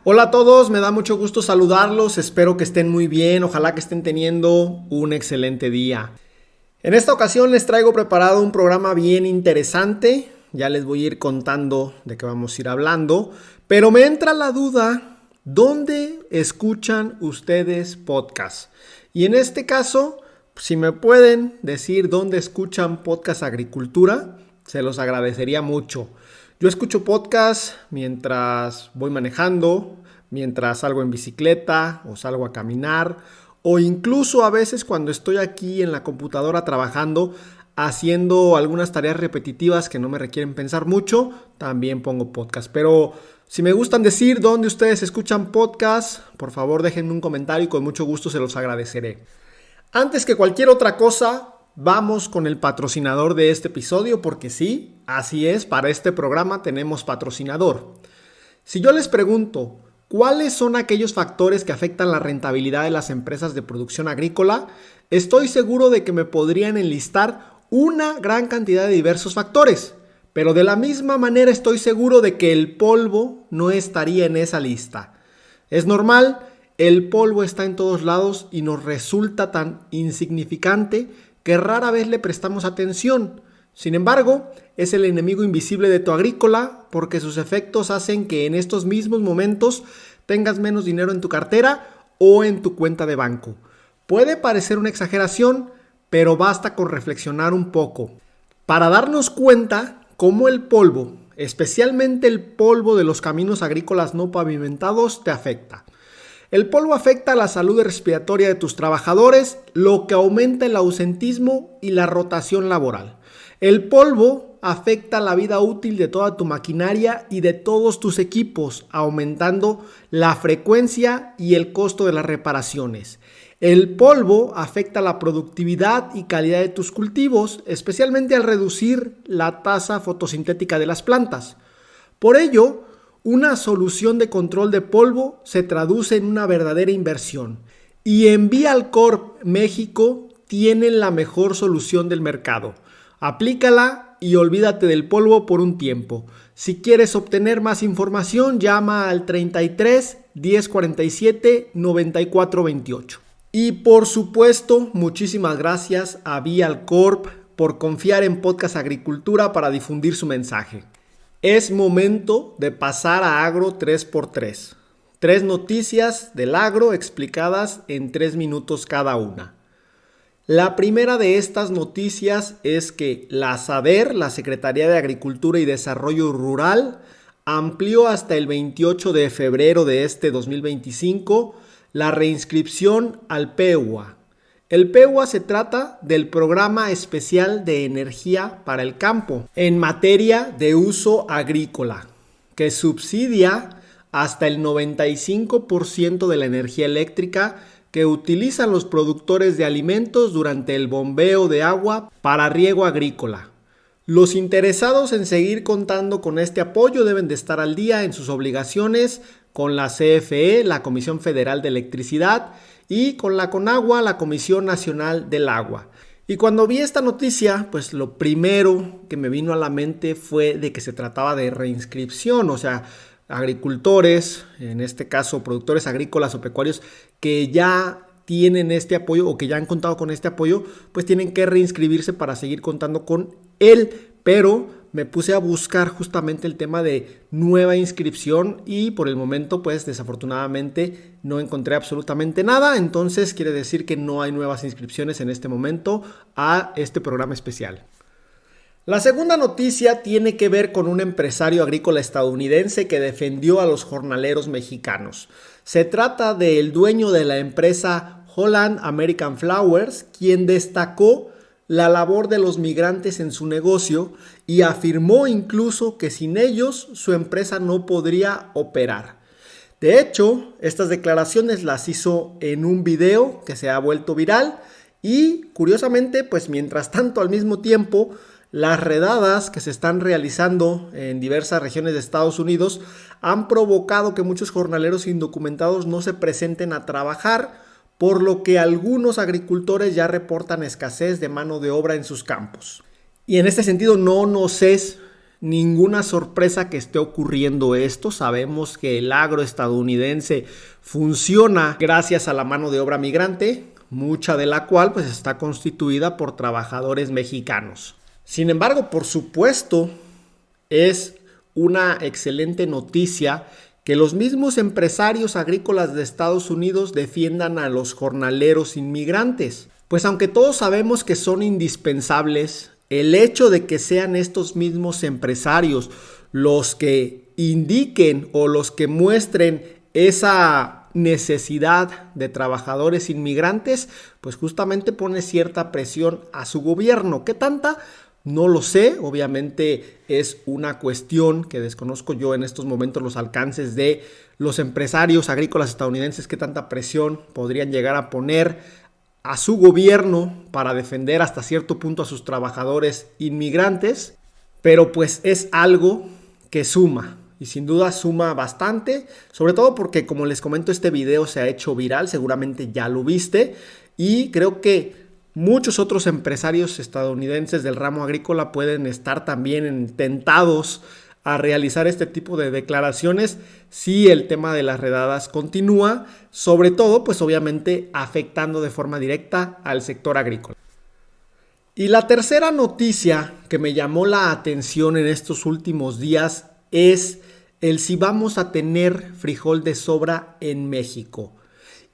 Hola a todos, me da mucho gusto saludarlos, espero que estén muy bien, ojalá que estén teniendo un excelente día. En esta ocasión les traigo preparado un programa bien interesante, ya les voy a ir contando de qué vamos a ir hablando, pero me entra la duda, ¿dónde escuchan ustedes podcast? Y en este caso, si me pueden decir dónde escuchan podcast Agricultura, se los agradecería mucho. Yo escucho podcast mientras voy manejando, mientras salgo en bicicleta o salgo a caminar, o incluso a veces cuando estoy aquí en la computadora trabajando, haciendo algunas tareas repetitivas que no me requieren pensar mucho, también pongo podcast. Pero si me gustan decir dónde ustedes escuchan podcast, por favor déjenme un comentario y con mucho gusto se los agradeceré. Antes que cualquier otra cosa, vamos con el patrocinador de este episodio, porque sí, así es, para este programa tenemos patrocinador. Si yo les pregunto, ¿cuáles son aquellos factores que afectan la rentabilidad de las empresas de producción agrícola? Estoy seguro de que me podrían enlistar una gran cantidad de diversos factores, pero de la misma manera estoy seguro de que el polvo no estaría en esa lista. Es normal, el polvo está en todos lados y nos resulta tan insignificante que rara vez le prestamos atención. Sin embargo, es el enemigo invisible de tu agrícola porque sus efectos hacen que en estos mismos momentos tengas menos dinero en tu cartera o en tu cuenta de banco. Puede parecer una exageración, pero basta con reflexionar un poco para darnos cuenta cómo el polvo, especialmente el polvo de los caminos agrícolas no pavimentados, te afecta. El polvo afecta la salud respiratoria de tus trabajadores, lo que aumenta el ausentismo y la rotación laboral. El polvo afecta la vida útil de toda tu maquinaria y de todos tus equipos, aumentando la frecuencia y el costo de las reparaciones. El polvo afecta la productividad y calidad de tus cultivos, especialmente al reducir la tasa fotosintética de las plantas. Por ello, una solución de control de polvo se traduce en una verdadera inversión. Y en Vialcorp México tienen la mejor solución del mercado. Aplícala y olvídate del polvo por un tiempo. Si quieres obtener más información, llama al 33 1047 94 28. Y por supuesto, muchísimas gracias a Vialcorp por confiar en Podcast Agricultura para difundir su mensaje. Es momento de pasar a Agro 3x3. 3 noticias del agro explicadas en 3 minutos cada una. La primera de estas noticias es que la SADER, la Secretaría de Agricultura y Desarrollo Rural, amplió hasta el 28 de febrero de este 2025 la reinscripción al PEUA. El PEUA se trata del Programa Especial de Energía para el Campo en materia de uso agrícola, que subsidia hasta el 95% de la energía eléctrica que utilizan los productores de alimentos durante el bombeo de agua para riego agrícola. Los interesados en seguir contando con este apoyo deben de estar al día en sus obligaciones con la CFE, la Comisión Federal de Electricidad, y con la CONAGUA, la Comisión Nacional del Agua. Y cuando vi esta noticia, pues lo primero que me vino a la mente fue de que se trataba de reinscripción, o sea, agricultores, en este caso productores agrícolas o pecuarios, que ya tienen este apoyo o que ya han contado con este apoyo, pues tienen que reinscribirse para seguir contando con él, pero me puse a buscar justamente el tema de nueva inscripción y por el momento pues desafortunadamente no encontré absolutamente nada, entonces quiere decir que no hay nuevas inscripciones en este momento a este programa especial. La segunda noticia tiene que ver con un empresario agrícola estadounidense que defendió a los jornaleros mexicanos. Se trata del dueño de la empresa Holland American Flowers, quien destacó la labor de los migrantes en su negocio y afirmó incluso que sin ellos su empresa no podría operar. De hecho, estas declaraciones las hizo en un video que se ha vuelto viral y curiosamente, pues mientras tanto al mismo tiempo, las redadas que se están realizando en diversas regiones de Estados Unidos han provocado que muchos jornaleros indocumentados no se presenten a trabajar, por lo que algunos agricultores ya reportan escasez de mano de obra en sus campos. Y en este sentido no nos es ninguna sorpresa que esté ocurriendo esto. Sabemos que el agro estadounidense funciona gracias a la mano de obra migrante, mucha de la cual pues está constituida por trabajadores mexicanos. Sin embargo, por supuesto, es una excelente noticia que los mismos empresarios agrícolas de Estados Unidos defiendan a los jornaleros inmigrantes. Pues aunque todos sabemos que son indispensables, el hecho de que sean estos mismos empresarios los que indiquen o los que muestren esa necesidad de trabajadores inmigrantes, pues justamente pone cierta presión a su gobierno. ¿Qué tanta? No lo sé, obviamente es una cuestión que desconozco yo en estos momentos los alcances de los empresarios agrícolas estadounidenses, qué tanta presión podrían llegar a poner a su gobierno para defender hasta cierto punto a sus trabajadores inmigrantes, pero pues es algo que suma y sin duda suma bastante, sobre todo porque como les comento este video se ha hecho viral, seguramente ya lo viste y creo que muchos otros empresarios estadounidenses del ramo agrícola pueden estar también tentados a realizar este tipo de declaraciones si el tema de las redadas continúa, sobre todo pues obviamente afectando de forma directa al sector agrícola. Y la tercera noticia que me llamó la atención en estos últimos días es el si vamos a tener frijol de sobra en México.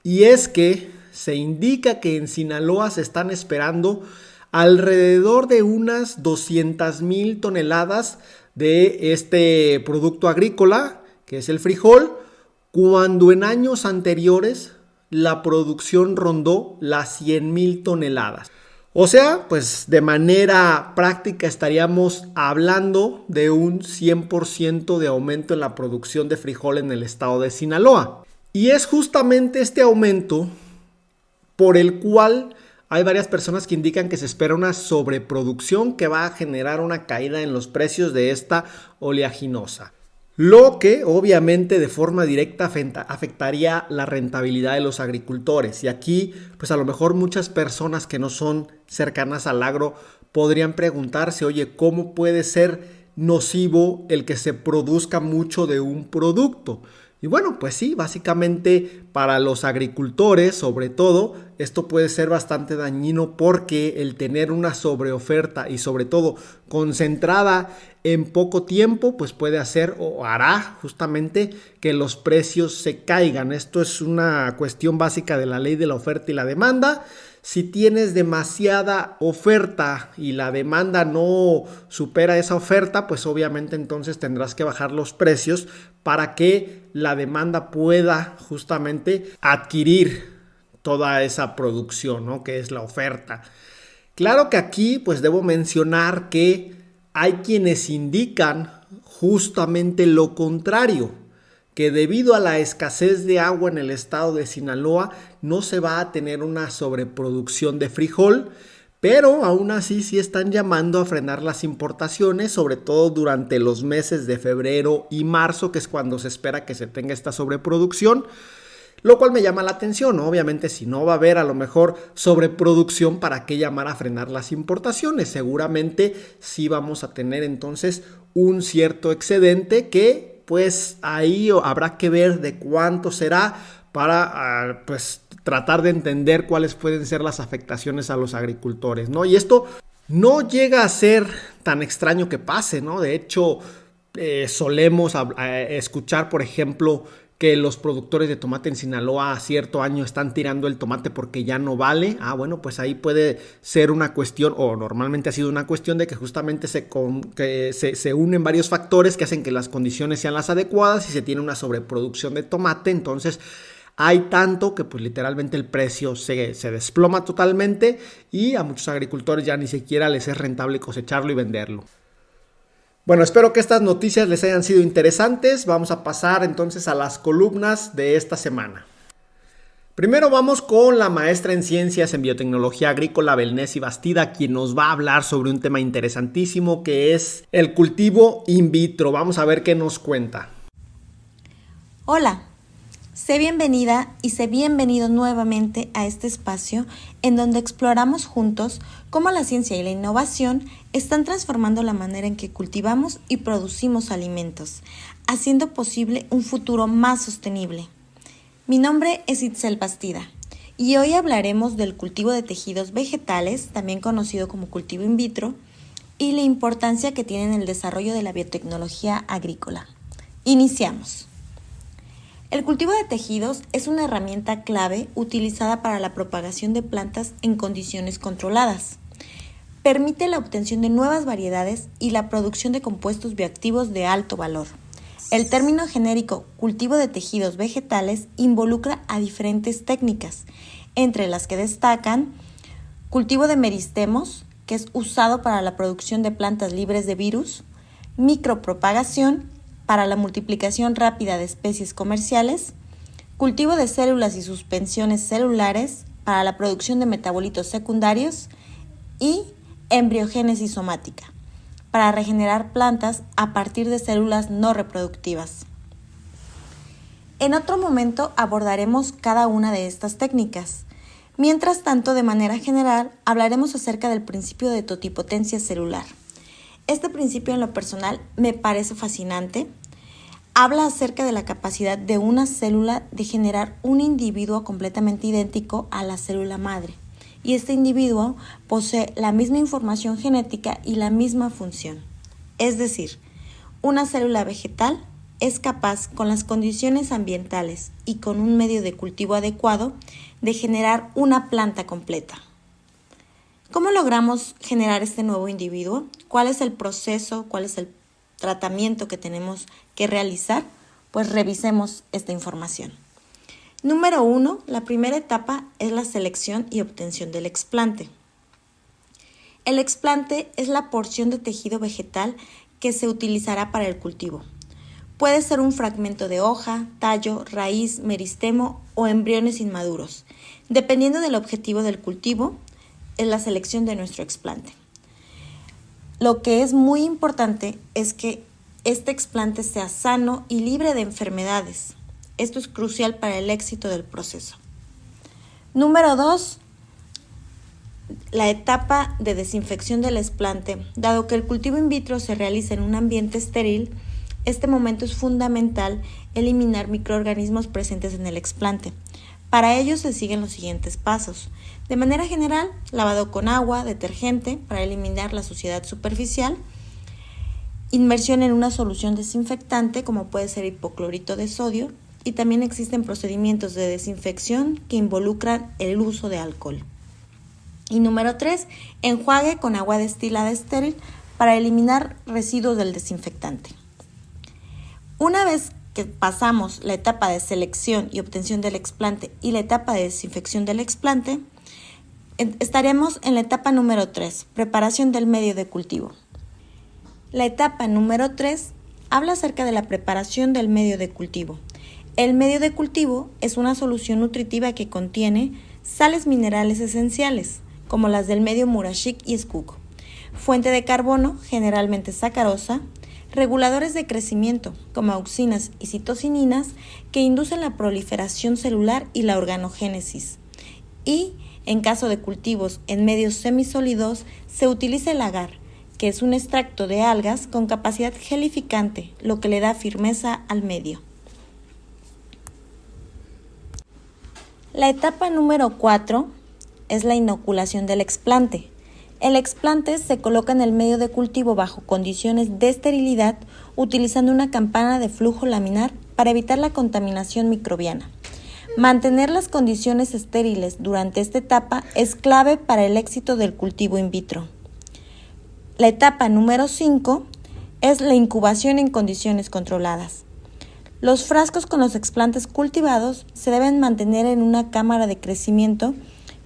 Y es que se indica que en Sinaloa se están esperando alrededor de unas 200,000 toneladas de este producto agrícola, que es el frijol, cuando en años anteriores la producción rondó las 100,000 toneladas. O sea, pues de manera práctica estaríamos hablando de un 100% de aumento en la producción de frijol en el estado de Sinaloa. Y es justamente este aumento por el cual hay varias personas que indican que se espera una sobreproducción que va a generar una caída en los precios de esta oleaginosa. Lo que obviamente de forma directa afectaría la rentabilidad de los agricultores. Y aquí pues a lo mejor muchas personas que no son cercanas al agro podrían preguntarse, oye, ¿cómo puede ser nocivo el que se produzca mucho de un producto? Y bueno, pues sí, básicamente para los agricultores, sobre todo, esto puede ser bastante dañino porque el tener una sobreoferta y sobre todo concentrada en poco tiempo, pues puede hacer o hará justamente que los precios se caigan. Esto es una cuestión básica de la ley de la oferta y la demanda. Si tienes demasiada oferta y la demanda no supera esa oferta, pues obviamente entonces tendrás que bajar los precios para que la demanda pueda justamente adquirir toda esa producción, ¿no? Que es la oferta. Claro que aquí pues debo mencionar que hay quienes indican justamente lo contrario, que debido a la escasez de agua en el estado de Sinaloa no se va a tener una sobreproducción de frijol, pero aún así sí están llamando a frenar las importaciones, sobre todo durante los meses de febrero y marzo, que es cuando se espera que se tenga esta sobreproducción, lo cual me llama la atención, ¿no? Obviamente si no va a haber a lo mejor sobreproducción, ¿para qué llamar a frenar las importaciones? Seguramente sí vamos a tener entonces un cierto excedente que pues ahí habrá que ver de cuánto será para pues tratar de entender cuáles pueden ser las afectaciones a los agricultores, ¿no? Y esto no llega a ser tan extraño que pase, ¿no? De hecho, solemos escuchar, por ejemplo, que los productores de tomate en Sinaloa a cierto año están tirando el tomate porque ya no vale. Bueno, pues ahí puede ser una cuestión, o normalmente ha sido una cuestión de que justamente se unen varios factores que hacen que las condiciones sean las adecuadas y se tiene una sobreproducción de tomate. Entonces hay tanto que pues literalmente el precio se desploma totalmente y a muchos agricultores ya ni siquiera les es rentable cosecharlo y venderlo. Bueno, espero que estas noticias les hayan sido interesantes. Vamos a pasar entonces a las columnas de esta semana. Primero vamos con la maestra en Ciencias en Biotecnología Agrícola, Belnesi Bastida, quien nos va a hablar sobre un tema interesantísimo que es el cultivo in vitro. Vamos a ver qué nos cuenta. Hola, Sé bienvenida y sé bienvenido nuevamente a este espacio en donde exploramos juntos cómo la ciencia y la innovación están transformando la manera en que cultivamos y producimos alimentos, haciendo posible un futuro más sostenible. Mi nombre es Itzel Bastida y hoy hablaremos del cultivo de tejidos vegetales, también conocido como cultivo in vitro, y la importancia que tiene en el desarrollo de la biotecnología agrícola. Iniciamos. El cultivo de tejidos es una herramienta clave utilizada para la propagación de plantas en condiciones controladas. Permite la obtención de nuevas variedades y la producción de compuestos bioactivos de alto valor. El término genérico cultivo de tejidos vegetales involucra a diferentes técnicas, entre las que destacan cultivo de meristemos, que es usado para la producción de plantas libres de virus, micropropagación, para la multiplicación rápida de especies comerciales, cultivo de células y suspensiones celulares para la producción de metabolitos secundarios y embriogénesis somática, para regenerar plantas a partir de células no reproductivas. En otro momento abordaremos cada una de estas técnicas. Mientras tanto, de manera general, hablaremos acerca del principio de totipotencia celular. Este principio en lo personal me parece fascinante. Habla acerca de la capacidad de una célula de generar un individuo completamente idéntico a la célula madre. Y este individuo posee la misma información genética y la misma función. Es decir, una célula vegetal es capaz, con las condiciones ambientales y con un medio de cultivo adecuado, de generar una planta completa. ¿Cómo logramos generar este nuevo individuo? ¿Cuál es el proceso? ¿Cuál es el tratamiento que tenemos que realizar? Pues revisemos esta información. Número 1, la primera etapa es la selección y obtención del explante. El explante es la porción de tejido vegetal que se utilizará para el cultivo. Puede ser un fragmento de hoja, tallo, raíz, meristemo o embriones inmaduros. Dependiendo del objetivo del cultivo, es la selección de nuestro explante. Lo que es muy importante es que este explante sea sano y libre de enfermedades. Esto es crucial para el éxito del proceso. Número 2, la etapa de desinfección del explante. Dado que el cultivo in vitro se realiza en un ambiente estéril, este momento es fundamental eliminar microorganismos presentes en el explante. Para ello se siguen los siguientes pasos. De manera general, lavado con agua, detergente para eliminar la suciedad superficial, inmersión en una solución desinfectante como puede ser hipoclorito de sodio, y también existen procedimientos de desinfección que involucran el uso de alcohol. Y número 3, enjuague con agua destilada estéril para eliminar residuos del desinfectante. Una vez que pasamos la etapa de selección y obtención del explante y la etapa de desinfección del explante, estaremos en la etapa número 3, preparación del medio de cultivo. La etapa número 3 habla acerca de la preparación del medio de cultivo. El medio de cultivo es una solución nutritiva que contiene sales minerales esenciales, como las del medio Murashik y Skuk, fuente de carbono, generalmente sacarosa, reguladores de crecimiento, como auxinas y citocininas, que inducen la proliferación celular y la organogénesis. Y, en caso de cultivos en medios semisólidos, se utiliza el agar, que es un extracto de algas con capacidad gelificante, lo que le da firmeza al medio. La etapa número 4 es la inoculación del explante. El explante se coloca en el medio de cultivo bajo condiciones de esterilidad utilizando una campana de flujo laminar para evitar la contaminación microbiana. Mantener las condiciones estériles durante esta etapa es clave para el éxito del cultivo in vitro. La etapa número 5 es la incubación en condiciones controladas. Los frascos con los explantes cultivados se deben mantener en una cámara de crecimiento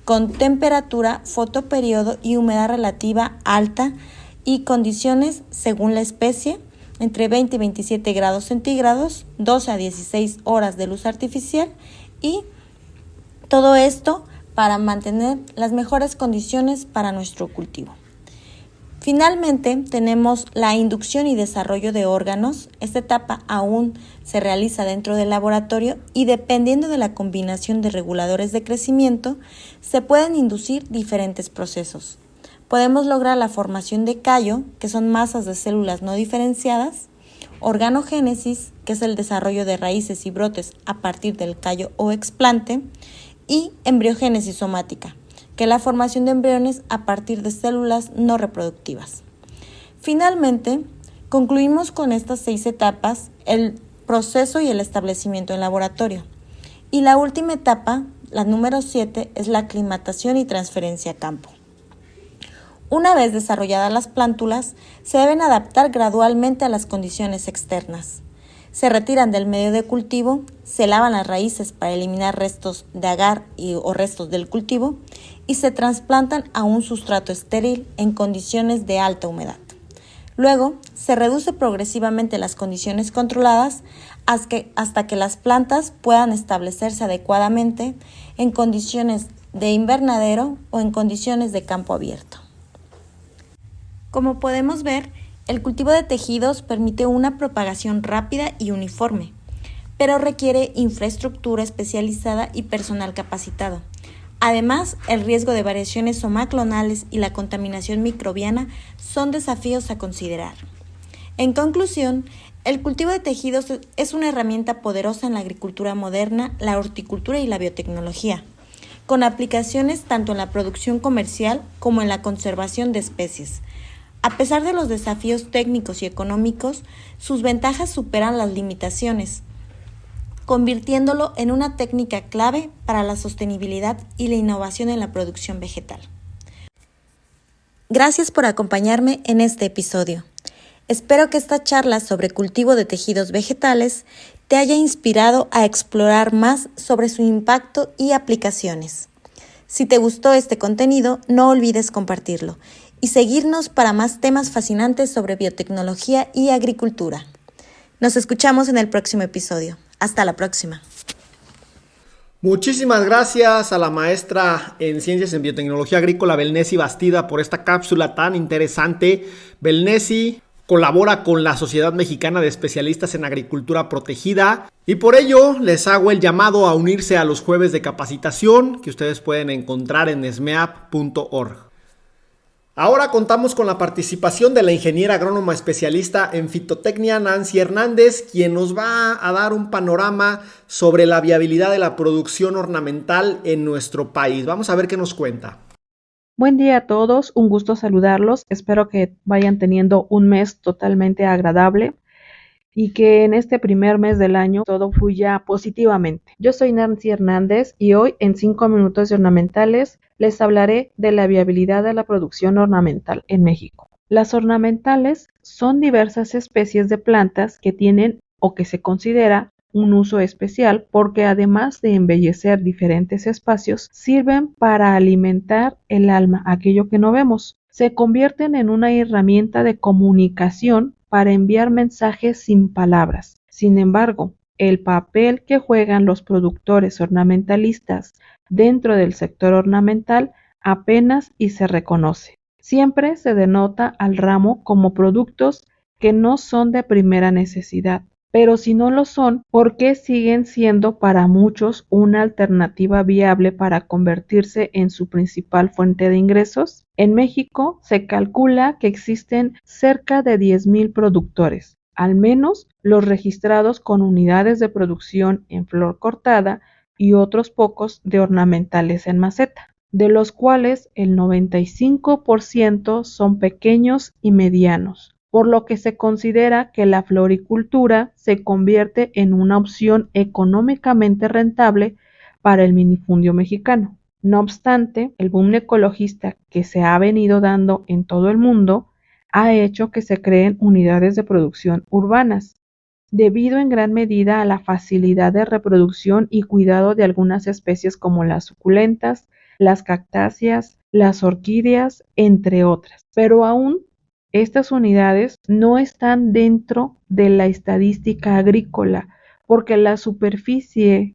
con temperatura, fotoperiodo y humedad relativa alta y condiciones según la especie, entre 20 y 27 grados centígrados, 12 a 16 horas de luz artificial y todo esto para mantener las mejores condiciones para nuestro cultivo. Finalmente, tenemos la inducción y desarrollo de órganos. Esta etapa aún se realiza dentro del laboratorio y dependiendo de la combinación de reguladores de crecimiento, se pueden inducir diferentes procesos. Podemos lograr la formación de callo, que son masas de células no diferenciadas, organogénesis, que es el desarrollo de raíces y brotes a partir del callo o explante, y embriogénesis somática, que es la formación de embriones a partir de células no reproductivas. Finalmente, concluimos con estas 6 etapas el proceso y el establecimiento en laboratorio. Y la última etapa, la número 7, es la aclimatación y transferencia a campo. Una vez desarrolladas las plántulas, se deben adaptar gradualmente a las condiciones externas. Se retiran del medio de cultivo, se lavan las raíces para eliminar restos de agar o restos del cultivo y se trasplantan a un sustrato estéril en condiciones de alta humedad. Luego, se reduce progresivamente las condiciones controladas hasta que las plantas puedan establecerse adecuadamente en condiciones de invernadero o en condiciones de campo abierto. Como podemos ver, el cultivo de tejidos permite una propagación rápida y uniforme, pero requiere infraestructura especializada y personal capacitado. Además, el riesgo de variaciones somaclonales y la contaminación microbiana son desafíos a considerar. En conclusión, el cultivo de tejidos es una herramienta poderosa en la agricultura moderna, la horticultura y la biotecnología, con aplicaciones tanto en la producción comercial como en la conservación de especies. A pesar de los desafíos técnicos y económicos, sus ventajas superan las limitaciones, convirtiéndolo en una técnica clave para la sostenibilidad y la innovación en la producción vegetal. Gracias por acompañarme en este episodio. Espero que esta charla sobre cultivo de tejidos vegetales te haya inspirado a explorar más sobre su impacto y aplicaciones. Si te gustó este contenido, no olvides compartirlo y seguirnos para más temas fascinantes sobre biotecnología y agricultura. Nos escuchamos en el próximo episodio. Hasta la próxima. Muchísimas gracias a la maestra en Ciencias en Biotecnología Agrícola, Belnesi Bastida, por esta cápsula tan interesante. Belnesi colabora con la Sociedad Mexicana de Especialistas en Agricultura Protegida y por ello les hago el llamado a unirse a los jueves de capacitación que ustedes pueden encontrar en smeap.org. Ahora contamos con la participación de la ingeniera agrónoma especialista en fitotecnia Nancy Hernández, quien nos va a dar un panorama sobre la viabilidad de la producción ornamental en nuestro país. Vamos a ver qué nos cuenta. Buen día a todos, un gusto saludarlos. Espero que vayan teniendo un mes totalmente agradable y que en este primer mes del año todo fluya positivamente. Yo soy Nancy Hernández y hoy en 5 minutos de ornamentales les hablaré de la viabilidad de la producción ornamental en México. Las ornamentales son diversas especies de plantas que tienen o que se considera un uso especial porque además de embellecer diferentes espacios, sirven para alimentar el alma, aquello que no vemos. Se convierten en una herramienta de comunicación para enviar mensajes sin palabras. Sin embargo, el papel que juegan los productores ornamentalistas dentro del sector ornamental apenas y se reconoce. Siempre se denota al ramo como productos que no son de primera necesidad. Pero si no lo son, ¿por qué siguen siendo para muchos una alternativa viable para convertirse en su principal fuente de ingresos? En México se calcula que existen cerca de 10,000 productores, al menos los registrados con unidades de producción en flor cortada y otros pocos de ornamentales en maceta, de los cuales el 95% son pequeños y medianos, por lo que se considera que la floricultura se convierte en una opción económicamente rentable para el minifundio mexicano. No obstante, el boom ecologista que se ha venido dando en todo el mundo ha hecho que se creen unidades de producción urbanas, debido en gran medida a la facilidad de reproducción y cuidado de algunas especies como las suculentas, las cactáceas, las orquídeas, entre otras. Pero aún estas unidades no están dentro de la estadística agrícola porque la superficie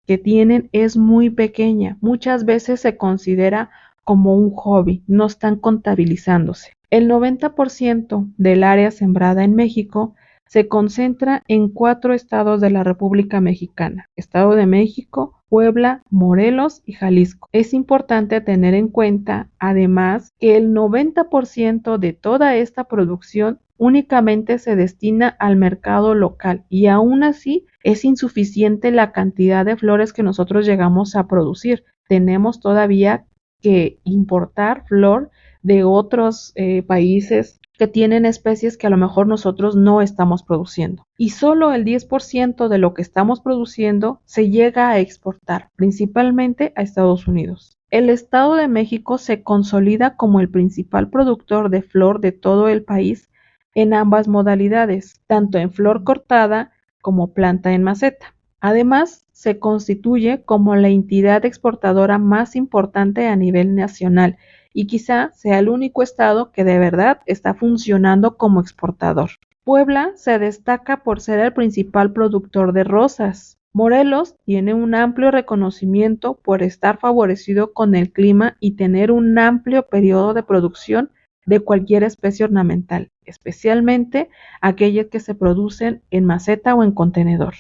que tienen es muy pequeña. Muchas veces se considera como un hobby, no están contabilizándose. El 90% del área sembrada en México se concentra en 4 estados de la República Mexicana: Estado de México, Puebla, Morelos y Jalisco. Es importante tener en cuenta, además, que el 90% de toda esta producción únicamente se destina al mercado local y aún así es insuficiente la cantidad de flores que nosotros llegamos a producir. Tenemos todavía que importar flor de otros países que tienen especies que a lo mejor nosotros no estamos produciendo. Y solo el 10% de lo que estamos produciendo se llega a exportar, principalmente a Estados Unidos. El Estado de México se consolida como el principal productor de flor de todo el país en ambas modalidades, tanto en flor cortada como planta en maceta. Además, se constituye como la entidad exportadora más importante a nivel nacional y quizá sea el único estado que de verdad está funcionando como exportador. Puebla se destaca por ser el principal productor de rosas. Morelos tiene un amplio reconocimiento por estar favorecido con el clima y tener un amplio periodo de producción de cualquier especie ornamental, especialmente aquellas que se producen en maceta o en contenedor.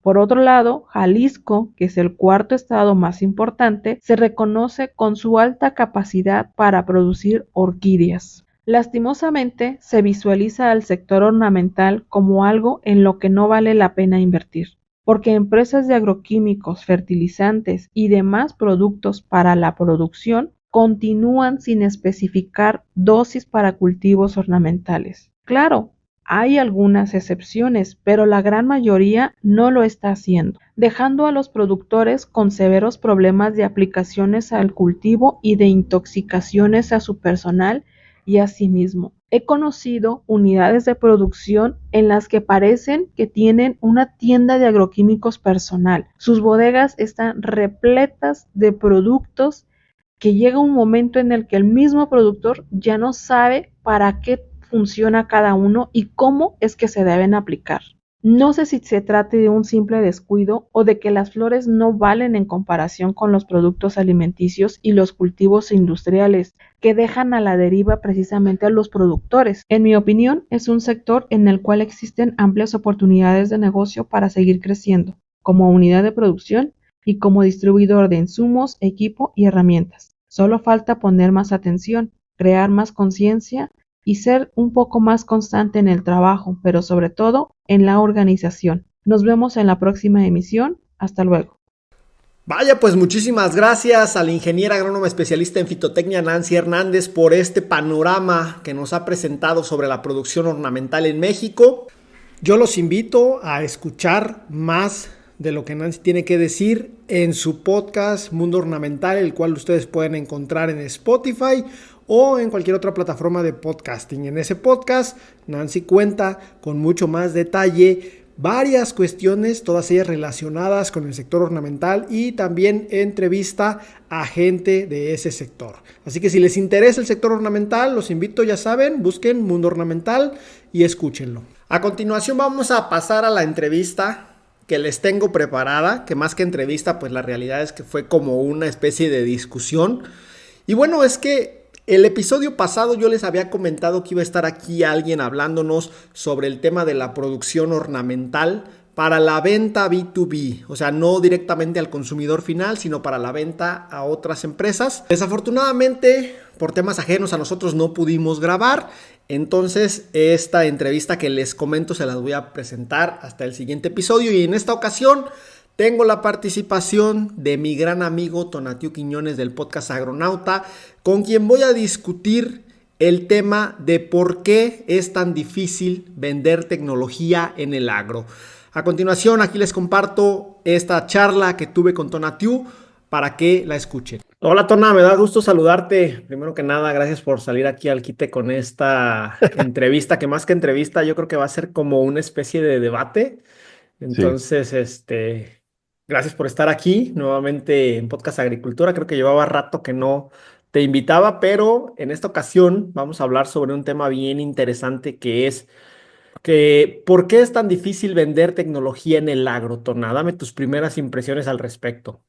Por otro lado, Jalisco, que es el cuarto estado más importante, se reconoce con su alta capacidad para producir orquídeas. Lastimosamente, se visualiza al sector ornamental como algo en lo que no vale la pena invertir, porque empresas de agroquímicos, fertilizantes y demás productos para la producción continúan sin especificar dosis para cultivos ornamentales. Claro, hay algunas excepciones, pero la gran mayoría no lo está haciendo, dejando a los productores con severos problemas de aplicaciones al cultivo y de intoxicaciones a su personal y a sí mismo. He conocido unidades de producción en las que parecen que tienen una tienda de agroquímicos personal. Sus bodegas están repletas de productos que llega un momento en el que el mismo productor ya no sabe para qué funciona cada uno y cómo es que se deben aplicar. No sé si se trate de un simple descuido o de que las flores no valen en comparación con los productos alimenticios y los cultivos industriales que dejan a la deriva precisamente a los productores. En mi opinión, es un sector en el cual existen amplias oportunidades de negocio para seguir creciendo como unidad de producción y como distribuidor de insumos, equipo y herramientas. Solo falta poner más atención, crear más conciencia y ser un poco más constante en el trabajo, pero sobre todo en la organización. Nos vemos en la próxima emisión. Hasta luego. Vaya, pues muchísimas gracias a la ingeniera agrónoma especialista en fitotecnia Nancy Hernández por este panorama que nos ha presentado sobre la producción ornamental en México. Yo los invito a escuchar más de lo que Nancy tiene que decir en su podcast Mundo Ornamental, el cual ustedes pueden encontrar en Spotify o en cualquier otra plataforma de podcasting. En ese podcast, Nancy cuenta con mucho más detalle varias cuestiones, todas ellas relacionadas con el sector ornamental, y también entrevista a gente de ese sector. Así que si les interesa el sector ornamental, los invito, ya saben, busquen Mundo Ornamental y escúchenlo. A continuación vamos a pasar a la entrevista que les tengo preparada, que más que entrevista, pues la realidad es que fue como una especie de discusión. Y bueno, es que el episodio pasado yo les había comentado que iba a estar aquí alguien hablándonos sobre el tema de la producción ornamental para la venta B2B, o sea, no directamente al consumidor final, sino para la venta a otras empresas. Desafortunadamente, por temas ajenos a nosotros no pudimos grabar, entonces esta entrevista que les comento se las voy a presentar hasta el siguiente episodio, y en esta ocasión tengo la participación de mi gran amigo Tonatiuh Quiñones del podcast Agronauta, con quien voy a discutir el tema de por qué es tan difícil vender tecnología en el agro. A continuación, aquí les comparto esta charla que tuve con Tonatiuh para que la escuchen. Hola Tona, me da gusto saludarte. Primero que nada, gracias por salir aquí al quite con esta entrevista, que más que entrevista yo creo que va a ser como una especie de debate. Entonces, gracias por estar aquí nuevamente en Podcast Agricultura. Creo que llevaba rato que no te invitaba, pero en esta ocasión vamos a hablar sobre un tema bien interesante, que es que ¿por qué es tan difícil vender tecnología en el agro, Tona? Dame tus primeras impresiones al respecto.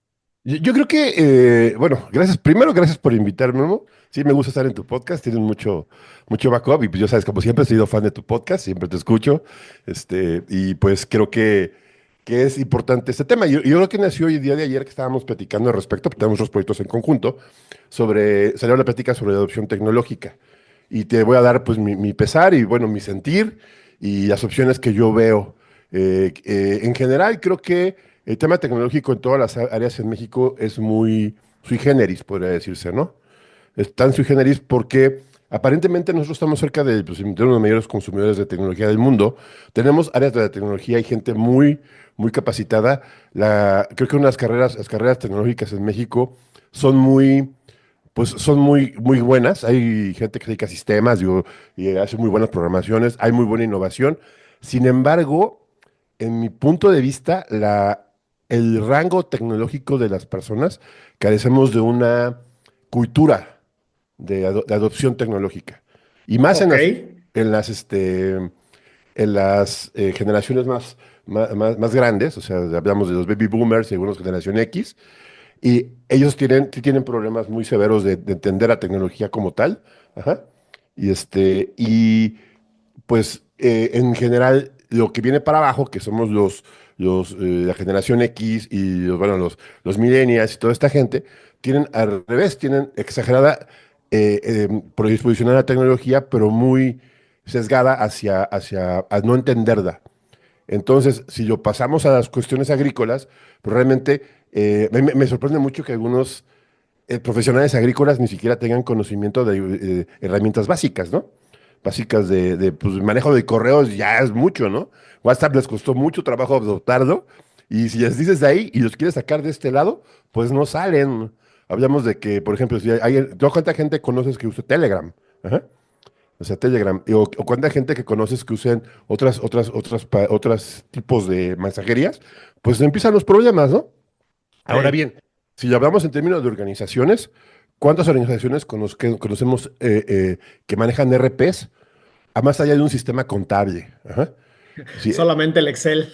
Yo creo que, bueno, gracias, primero gracias por invitarme, Memo. Sí, me gusta estar en tu podcast, tienes mucho backup y pues ya sabes, como siempre he sido fan de tu podcast, siempre te escucho, y pues creo que es importante este tema. Yo creo que nació hoy día de ayer que estábamos platicando al respecto, porque tenemos otros proyectos en conjunto, salió la plática sobre adopción tecnológica. Y te voy a dar pues mi pesar y bueno, mi sentir y las opciones que yo veo. En general, creo que el tema tecnológico en todas las áreas en México es muy sui generis, podría decirse, ¿no? Es tan sui generis porque aparentemente nosotros estamos cerca pues, de uno de los mayores consumidores de tecnología del mundo. Tenemos áreas de la tecnología y gente muy capacitada. Creo que las carreras tecnológicas en México son muy buenas. Hay gente que se dedica a sistemas, digo, y hace muy buenas programaciones, hay muy buena innovación. Sin embargo, en mi punto de vista, el rango tecnológico de las personas carecemos de una cultura de adopción tecnológica. Y más Ok. en las, generaciones más grandes, o sea, hablamos de los baby boomers y algunos generación X, y ellos sí tienen problemas muy severos de entender la tecnología como tal. Ajá. Y pues en general, lo que viene para abajo, que somos la generación X y bueno, los millennials y toda esta gente, tienen al revés, tienen exagerada predisposición a la tecnología, pero muy sesgada a no entenderla. Entonces, si lo pasamos a las cuestiones agrícolas, pues realmente me sorprende mucho que algunos profesionales agrícolas ni siquiera tengan conocimiento de herramientas básicas, ¿no? Básicas pues, manejo de correos ya es mucho, ¿no? WhatsApp les costó mucho trabajo adoptarlo y si les dices de ahí y los quieres sacar de este lado, pues no salen. Hablamos de que, por ejemplo, si ¿tú cuánta gente conoces que usa Telegram? Ajá. O sea, Telegram. O cuánta gente que conoces que usen otros tipos de mensajerías, pues empiezan los problemas, ¿no? Ahora Sí. bien, si lo hablamos en términos de organizaciones, ¿cuántas organizaciones conocemos que manejan RPs a más allá de un sistema contable? Ajá. Sí, Solamente el Excel.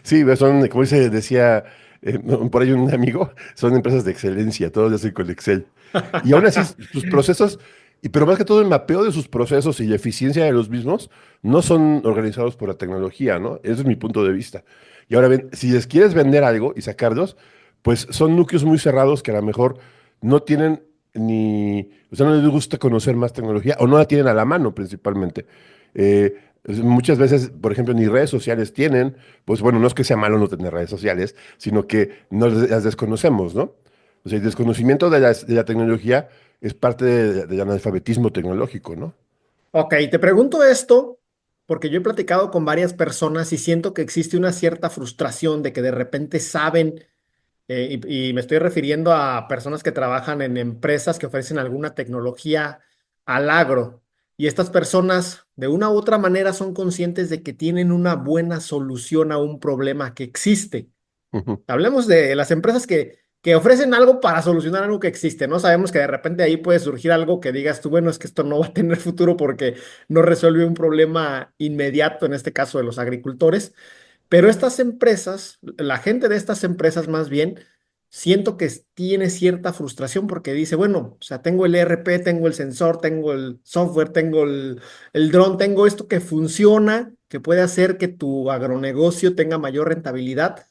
sí, son, como decía por ahí un amigo, son empresas de excelencia, todos lo hacen con Excel. Y aún así, sus procesos, pero más que todo el mapeo de sus procesos y la eficiencia de los mismos, no son organizados por la tecnología, ¿no? Ese es mi punto de vista. Y ahora bien, si les quieres vender algo y sacarlos, pues son núcleos muy cerrados que a lo mejor no tienen o sea, no les gusta conocer más tecnología o no la tienen a la mano principalmente. Muchas veces, por ejemplo, ni redes sociales tienen, pues bueno, no es que sea malo no tener redes sociales, sino que no las desconocemos, ¿no? O sea, el desconocimiento de la tecnología es parte del analfabetismo tecnológico, ¿no? Ok, te pregunto esto porque yo he platicado con varias personas y siento que existe una cierta frustración de que de repente saben, y me estoy refiriendo a personas que trabajan en empresas que ofrecen alguna tecnología al agro. Y estas personas, de una u otra manera, son conscientes de que tienen una buena solución a un problema que existe. Ujú, Hablemos de las empresas que ofrecen algo para solucionar algo que existe, ¿no? Sabemos que de repente ahí puede surgir algo que digas tú, bueno, es que esto no va a tener futuro porque no resuelve un problema inmediato, en este caso de los agricultores, pero estas empresas, la gente de estas empresas más bien, siento que tiene cierta frustración porque dice, bueno, o sea, tengo el ERP, tengo el sensor, tengo el software, tengo el dron, tengo esto que funciona, que puede hacer que tu agronegocio tenga mayor rentabilidad,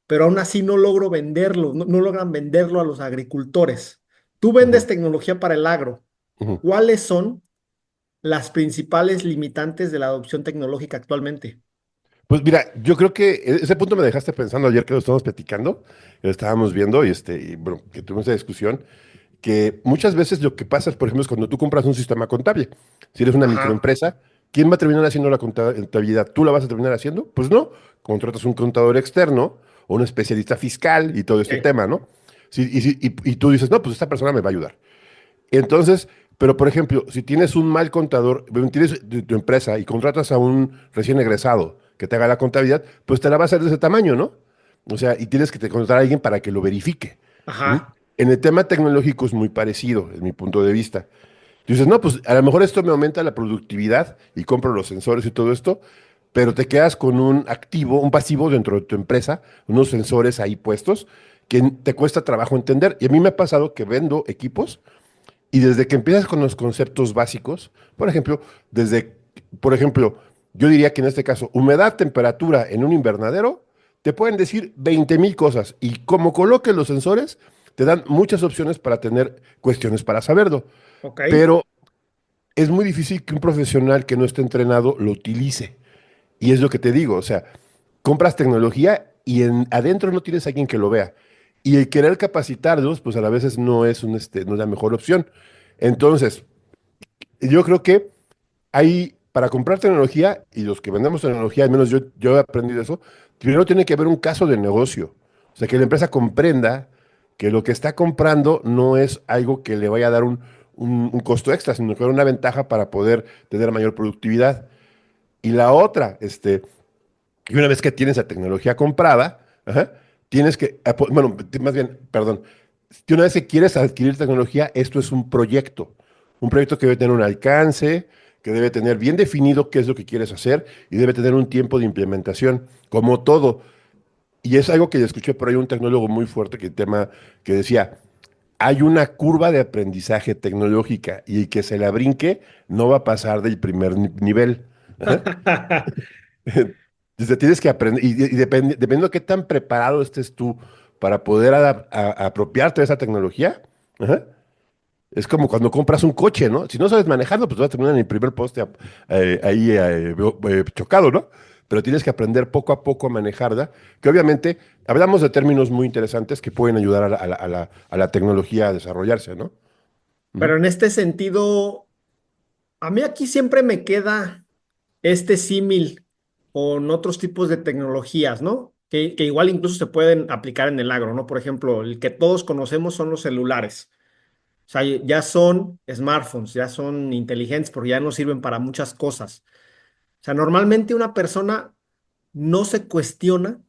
pero aún así no logro venderlo, no logran venderlo a los agricultores. Tú vendes ujú, tecnología para el agro. ujú. ¿Cuáles son las principales limitantes de la adopción tecnológica actualmente? Pues mira, yo creo que ese punto me dejaste pensando ayer que lo estábamos platicando, lo estábamos viendo y bueno, que tuvimos esa discusión, que muchas veces lo que pasa, por ejemplo, es cuando tú compras un sistema contable. Si eres una Ajá, microempresa, ¿quién va a terminar haciendo la contabilidad? ¿Tú la vas a terminar haciendo? Pues no, contratas un contador externo o un especialista fiscal y todo este sí, tema, ¿no? Y tú dices, no, pues esta persona me va a ayudar. Entonces, pero por ejemplo, si tienes un mal contador, tienes tu empresa y contratas a un recién egresado que te haga la contabilidad, pues te la va a hacer de ese tamaño, ¿no? O sea, y tienes que contratar a alguien para que lo verifique. ¿M? ajá, En el tema tecnológico es muy parecido, en mi punto de vista. Tú dices, no, pues a lo mejor esto me aumenta la productividad y compro los sensores y todo esto, pero te quedas con un pasivo dentro de tu empresa, unos sensores ahí puestos, que te cuesta trabajo entender. Y a mí me ha pasado que vendo equipos y desde que empiezas con los conceptos básicos, por ejemplo, por ejemplo, yo diría que en este caso, humedad, temperatura en un invernadero, te pueden decir 20,000 cosas y como coloques los sensores, te dan muchas opciones para tener cuestiones para saberlo. Ok. Pero es muy difícil que un profesional que no esté entrenado lo utilice. Y es lo que te digo, o sea, compras tecnología y adentro no tienes a alguien que lo vea. Y el querer capacitarlos, pues a la veces no es la mejor opción. Entonces, yo creo que hay, para comprar tecnología, y los que vendemos tecnología, al menos yo he aprendido eso, primero tiene que haber un caso de negocio. O sea, que la empresa comprenda que lo que está comprando no es algo que le vaya a dar un costo extra, sino que va a dar una ventaja para poder tener mayor productividad. Y la otra, y una vez que tienes la tecnología comprada, ajá, tienes que, bueno, más bien, perdón, que una vez que quieres adquirir tecnología, esto es un proyecto que debe tener un alcance, que debe tener bien definido qué es lo que quieres hacer y debe tener un tiempo de implementación, como todo. Y es algo que escuché por ahí un tecnólogo muy fuerte que decía, hay una curva de aprendizaje tecnológica y el que se la brinque no va a pasar del primer nivel. Ajá. Entonces tienes que aprender, dependiendo de qué tan preparado estés tú para poder apropiarte de esa tecnología, ajá, es como cuando compras un coche, ¿no? Si no sabes manejarlo, pues vas a terminar en el primer poste ahí chocado, ¿no? Pero tienes que aprender poco a poco a manejarla, que obviamente hablamos de términos muy interesantes que pueden ayudar a la tecnología a desarrollarse, ¿no? Ujú, Pero en este sentido, a mí aquí siempre me queda este símil con otros tipos de tecnologías, ¿no? Que igual incluso se pueden aplicar en el agro, ¿no? Por ejemplo, el que todos conocemos son los celulares. O sea, ya son smartphones, ya son inteligentes porque ya nos sirven para muchas cosas. O sea, normalmente una persona no se cuestiona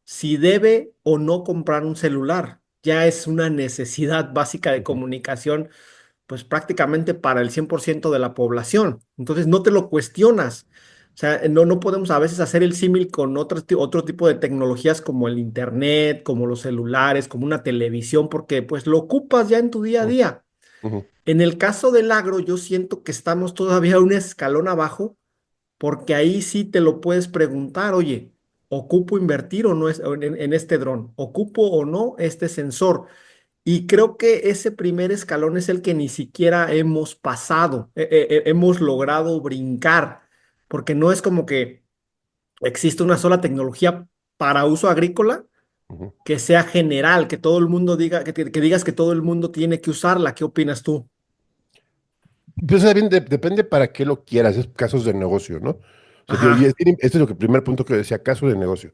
si debe o no comprar un celular. Ya es una necesidad básica de ujú, comunicación, pues prácticamente para el 100% de la población. Entonces no te lo cuestionas. O sea, no podemos a veces hacer el símil con otro tipo de tecnologías como el internet, como los celulares, como una televisión, porque pues lo ocupas ya en tu día a día. ujú, En el caso del agro, yo siento que estamos todavía un escalón abajo, porque ahí sí te lo puedes preguntar, oye, ¿ocupo invertir o no en este dron? ¿Ocupo o no este sensor? Y creo que ese primer escalón es el que ni siquiera hemos pasado, hemos logrado brincar, porque no es como que existe una sola tecnología para uso agrícola ujú. que sea general, que todo el mundo diga, que digas que todo el mundo tiene que usarla. ¿Qué opinas tú? Pues también depende para qué lo quieras, es casos de negocio, ¿no? O sea, tío, y Ajá, este es lo que primer punto que decía, casos de negocio.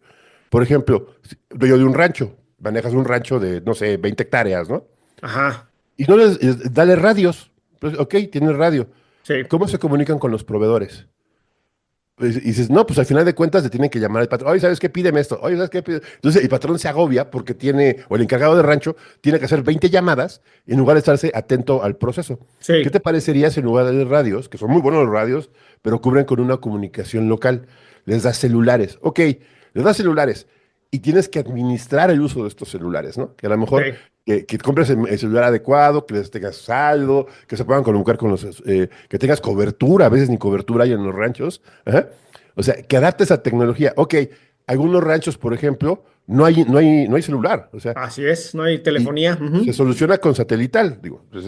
Por ejemplo, yo de un rancho, manejas un rancho de, no sé, 20 hectáreas, ¿no? ajá, Y no dale radios. Pues, ok, tienes radio. sí, ¿Cómo se comunican con los proveedores? Pues, y dices, no, pues al final de cuentas le tienen que llamar al patrón. Oye, ¿sabes qué? Pídeme esto. Oye, ¿sabes qué? Entonces el patrón se agobia porque o el encargado de rancho tiene que hacer 20 llamadas en lugar de estarse atento al proceso. ¿Qué sí, te parecería si en lugar de radios, que son muy buenos los radios, pero cubren con una comunicación local, les das celulares? Ok, les das celulares y tienes que administrar el uso de estos celulares, ¿no? Que a lo mejor sí. que compres el celular adecuado, que les tengas saldo, que se puedan comunicar que tengas cobertura, a veces ni cobertura hay en los ranchos. Ajá. O sea, que adaptes a tecnología. Ok, algunos ranchos, por ejemplo, no hay celular. O sea, Así es, no hay y telefonía. se Ujú. soluciona con satelital. Digo, pues,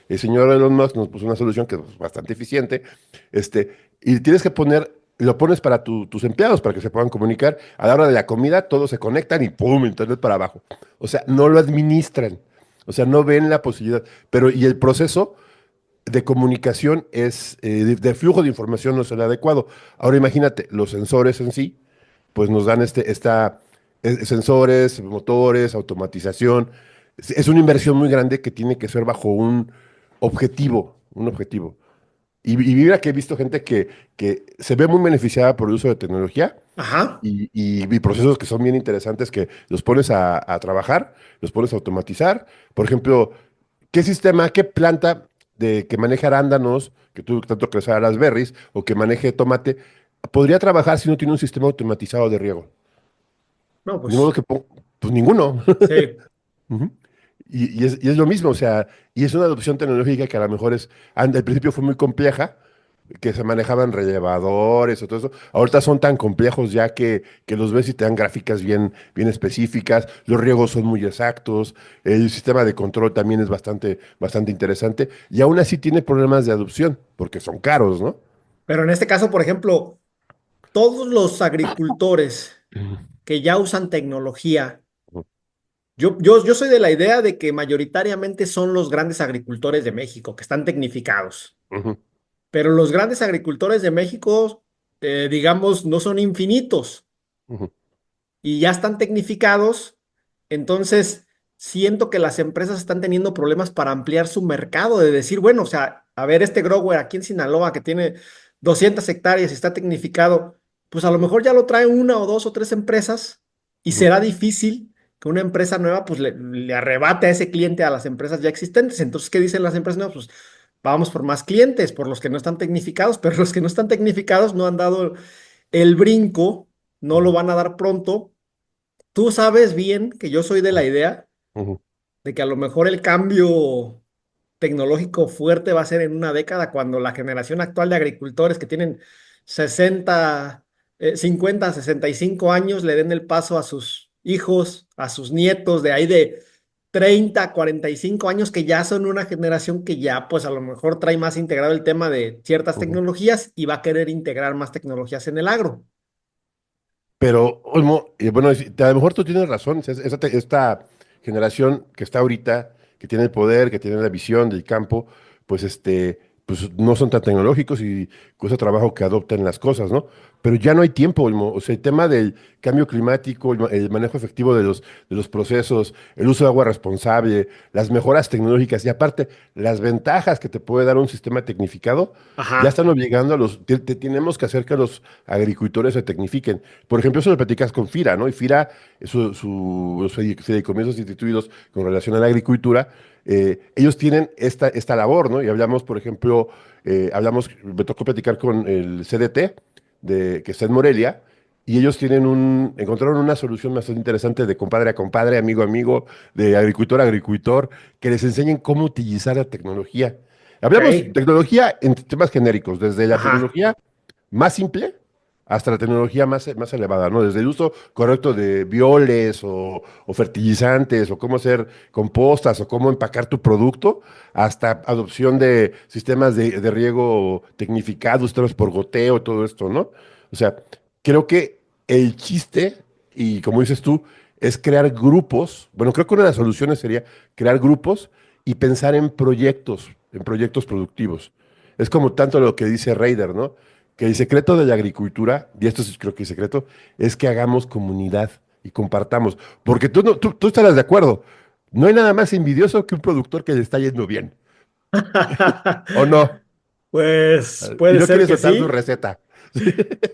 el señor Elon Musk nos puso una solución que es bastante eficiente. Y tienes que lo pones para tus empleados, para que se puedan comunicar. A la hora de la comida, todos se conectan y ¡pum! Internet para abajo. O sea, no lo administran. O sea, no ven la posibilidad. Y el proceso de comunicación de flujo de información no es el adecuado. Ahora imagínate, los sensores en sí, pues nos dan sensores, motores, automatización. Es una inversión muy grande que tiene que ser bajo un objetivo. Y mira que he visto gente que se ve muy beneficiada por el uso de tecnología Ajá, y procesos que son bien interesantes que los pones a trabajar, los pones a automatizar. Por ejemplo, qué planta que maneje arándanos, que tú tanto crees a las berries, o que maneje tomate, podría trabajar si no tiene un sistema automatizado de riego? no, De modo pues que Pues ninguno. Sí. Ujú. Y es lo mismo, o sea, y es una adopción tecnológica que a lo mejor al principio fue muy compleja, que se manejaban relevadores o todo eso. Ahorita son tan complejos ya que los ves y te dan gráficas bien específicas, los riegos son muy exactos, el sistema de control también es bastante interesante, y aún así tiene problemas de adopción, porque son caros, ¿no? Pero en este caso, por ejemplo, todos los agricultores Ujú, que ya usan tecnología, yo soy de la idea de que mayoritariamente son los grandes agricultores de México, que están tecnificados. ujú, Pero los grandes agricultores de México, digamos, no son infinitos ujú, y ya están tecnificados. Entonces, siento que las empresas están teniendo problemas para ampliar su mercado, de decir, bueno, o sea, a ver, este grower aquí en Sinaloa que tiene 200 hectáreas y está tecnificado, pues a lo mejor ya lo trae una o dos o tres empresas y ujú. será difícil que una empresa nueva pues le arrebate a ese cliente a las empresas ya existentes. Entonces, ¿qué dicen las empresas nuevas? Pues vamos por más clientes, por los que no están tecnificados, pero los que no están tecnificados no han dado el brinco, no lo Ujú, van a dar pronto. Tú sabes bien que yo soy de la idea ujú, de que a lo mejor el cambio tecnológico fuerte va a ser en una década cuando la generación actual de agricultores que tienen 60, 50, 65 años le den el paso a sus hijos, a sus nietos de ahí de 30, 45 años que ya son una generación que ya pues a lo mejor trae más integrado el tema de ciertas ujú. tecnologías y va a querer integrar más tecnologías en el agro. Pero, Olmo, bueno, a lo mejor tú tienes razón, esta generación que está ahorita, que tiene el poder, que tiene la visión del campo, pues pues no son tan tecnológicos y cuesta trabajo que adopten las cosas, ¿no? Pero ya no hay tiempo, Olmo. O sea, el tema del cambio climático, el manejo efectivo de los procesos, el uso de agua responsable, las mejoras tecnológicas y aparte las ventajas que te puede dar un sistema tecnificado, ya Ajá, están obligando tenemos que hacer que los agricultores se tecnifiquen. Por ejemplo, eso lo platicas con FIRA, ¿no? Y FIRA, los fideicomisos instituidos con relación a la agricultura, ellos tienen esta labor, ¿no? Y hablamos, por ejemplo, me tocó platicar con el CDT, que está en Morelia, y ellos encontraron una solución bastante interesante de compadre a compadre, amigo a amigo, de agricultor a agricultor, que les enseñen cómo utilizar la tecnología. Hablamos ok, tecnología en temas genéricos, desde la ajá. tecnología más simple hasta la tecnología más elevada, ¿no? Desde el uso correcto de violes o fertilizantes o cómo hacer compostas o cómo empacar tu producto, hasta adopción de sistemas de riego tecnificados, sistemas por goteo, todo esto, ¿no? O sea, creo que el chiste, y como dices tú, es crear grupos. Bueno, creo que una de las soluciones sería crear grupos y pensar en proyectos productivos. Es como tanto lo que dice Reider, ¿no? Que el secreto de la agricultura, y esto creo que es secreto, es que hagamos comunidad y compartamos. Porque tú estarás de acuerdo. No hay nada más envidioso que un productor que le está yendo bien. ¿O no? Pues Y puede no ser quiere que soltar su sí. receta.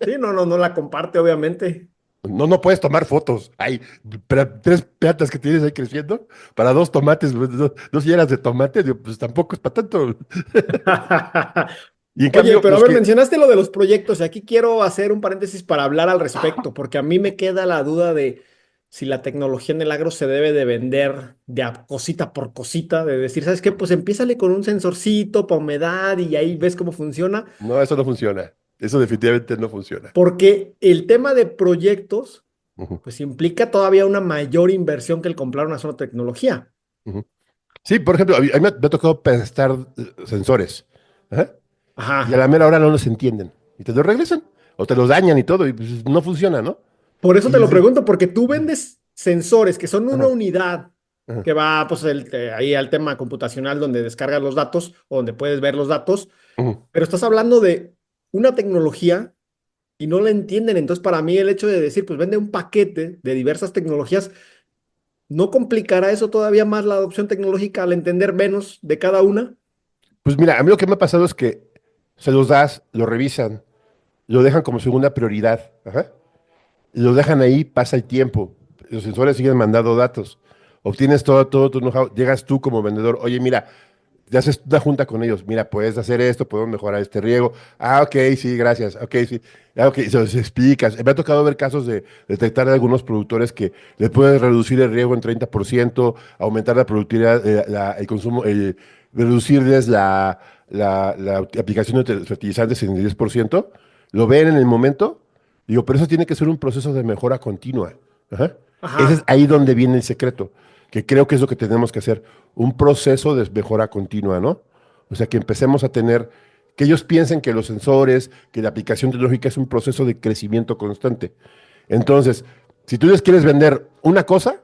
Sí, no la comparte, obviamente. No, no puedes tomar fotos. Hay para 3 plantas que tienes ahí creciendo, para 2 tomates, pues, dos hieras de tomate, digo, pues tampoco es para tanto. Y en Oye, cambio, pero a los ver, que, mencionaste lo de los proyectos y aquí quiero hacer un paréntesis para hablar al respecto, porque a mí me queda la duda de si la tecnología en el agro se debe de vender de a cosita por cosita, de decir, ¿sabes qué? Pues empiézale con un sensorcito para humedad y ahí ves cómo funciona, no, eso no funciona. Eso definitivamente no funciona. porque el tema de proyectos, Ujú, pues implica todavía una mayor inversión que el comprar una sola tecnología. ujú. Sí, por ejemplo, a mí me ha tocado prestar sensores. Ajá. Y a Ajá. la mera hora no los entienden. Y te los regresan. O te los dañan y todo. Y pues no funciona, ¿no? Por eso Y te lo dices, pregunto, porque tú vendes sensores que son una ajá, unidad ajá, que va pues ahí al tema computacional donde descargas los datos o donde puedes ver los datos, ujú. pero estás hablando de una tecnología y no la entienden. Entonces, para mí el hecho de decir, pues vende un paquete de diversas tecnologías, ¿no complicará eso todavía más la adopción tecnológica al entender menos de cada una? Pues mira, a mí lo que me ha pasado es que se los das, lo revisan, lo dejan como segunda prioridad. Ajá. Y lo dejan ahí, pasa el tiempo. Los sensores siguen mandando datos. Obtienes todo tu know-how. Llegas tú como vendedor. Oye, mira, ya haces una junta con ellos. Mira, puedes hacer esto, podemos mejorar este riego. Ah, ok, sí, gracias. Ok, sí. Ah, ok, se explicas. Me ha tocado ver casos de detectar de algunos productores que le puedes reducir el riego en 30%, aumentar la productividad, el consumo, reducirles la aplicación de fertilizantes en el 10%. Lo ven en el momento. Digo, pero eso tiene que ser un proceso de mejora continua. Ajá. Ese es Ajá. ahí donde viene el secreto, que creo que es lo que tenemos que hacer, un proceso de mejora continua, ¿no? O sea, que empecemos a tener, que ellos piensen que los sensores, que la aplicación tecnológica es un proceso de crecimiento constante. Entonces, si tú les quieres vender una cosa,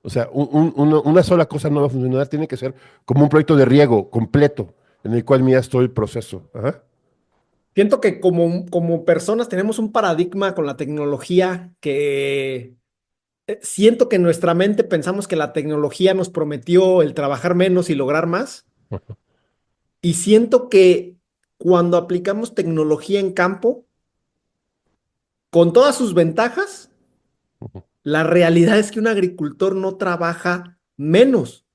o sea, una sola cosa no va a funcionar, tiene que ser como un proyecto de riego completo, en el cual miras todo el proceso. Ajá. Siento que como personas tenemos un paradigma con la tecnología que siento que en nuestra mente pensamos que la tecnología nos prometió el trabajar menos y lograr más. Y siento que cuando aplicamos tecnología en campo, con todas sus ventajas, Ujú, la realidad es que un agricultor no trabaja menos.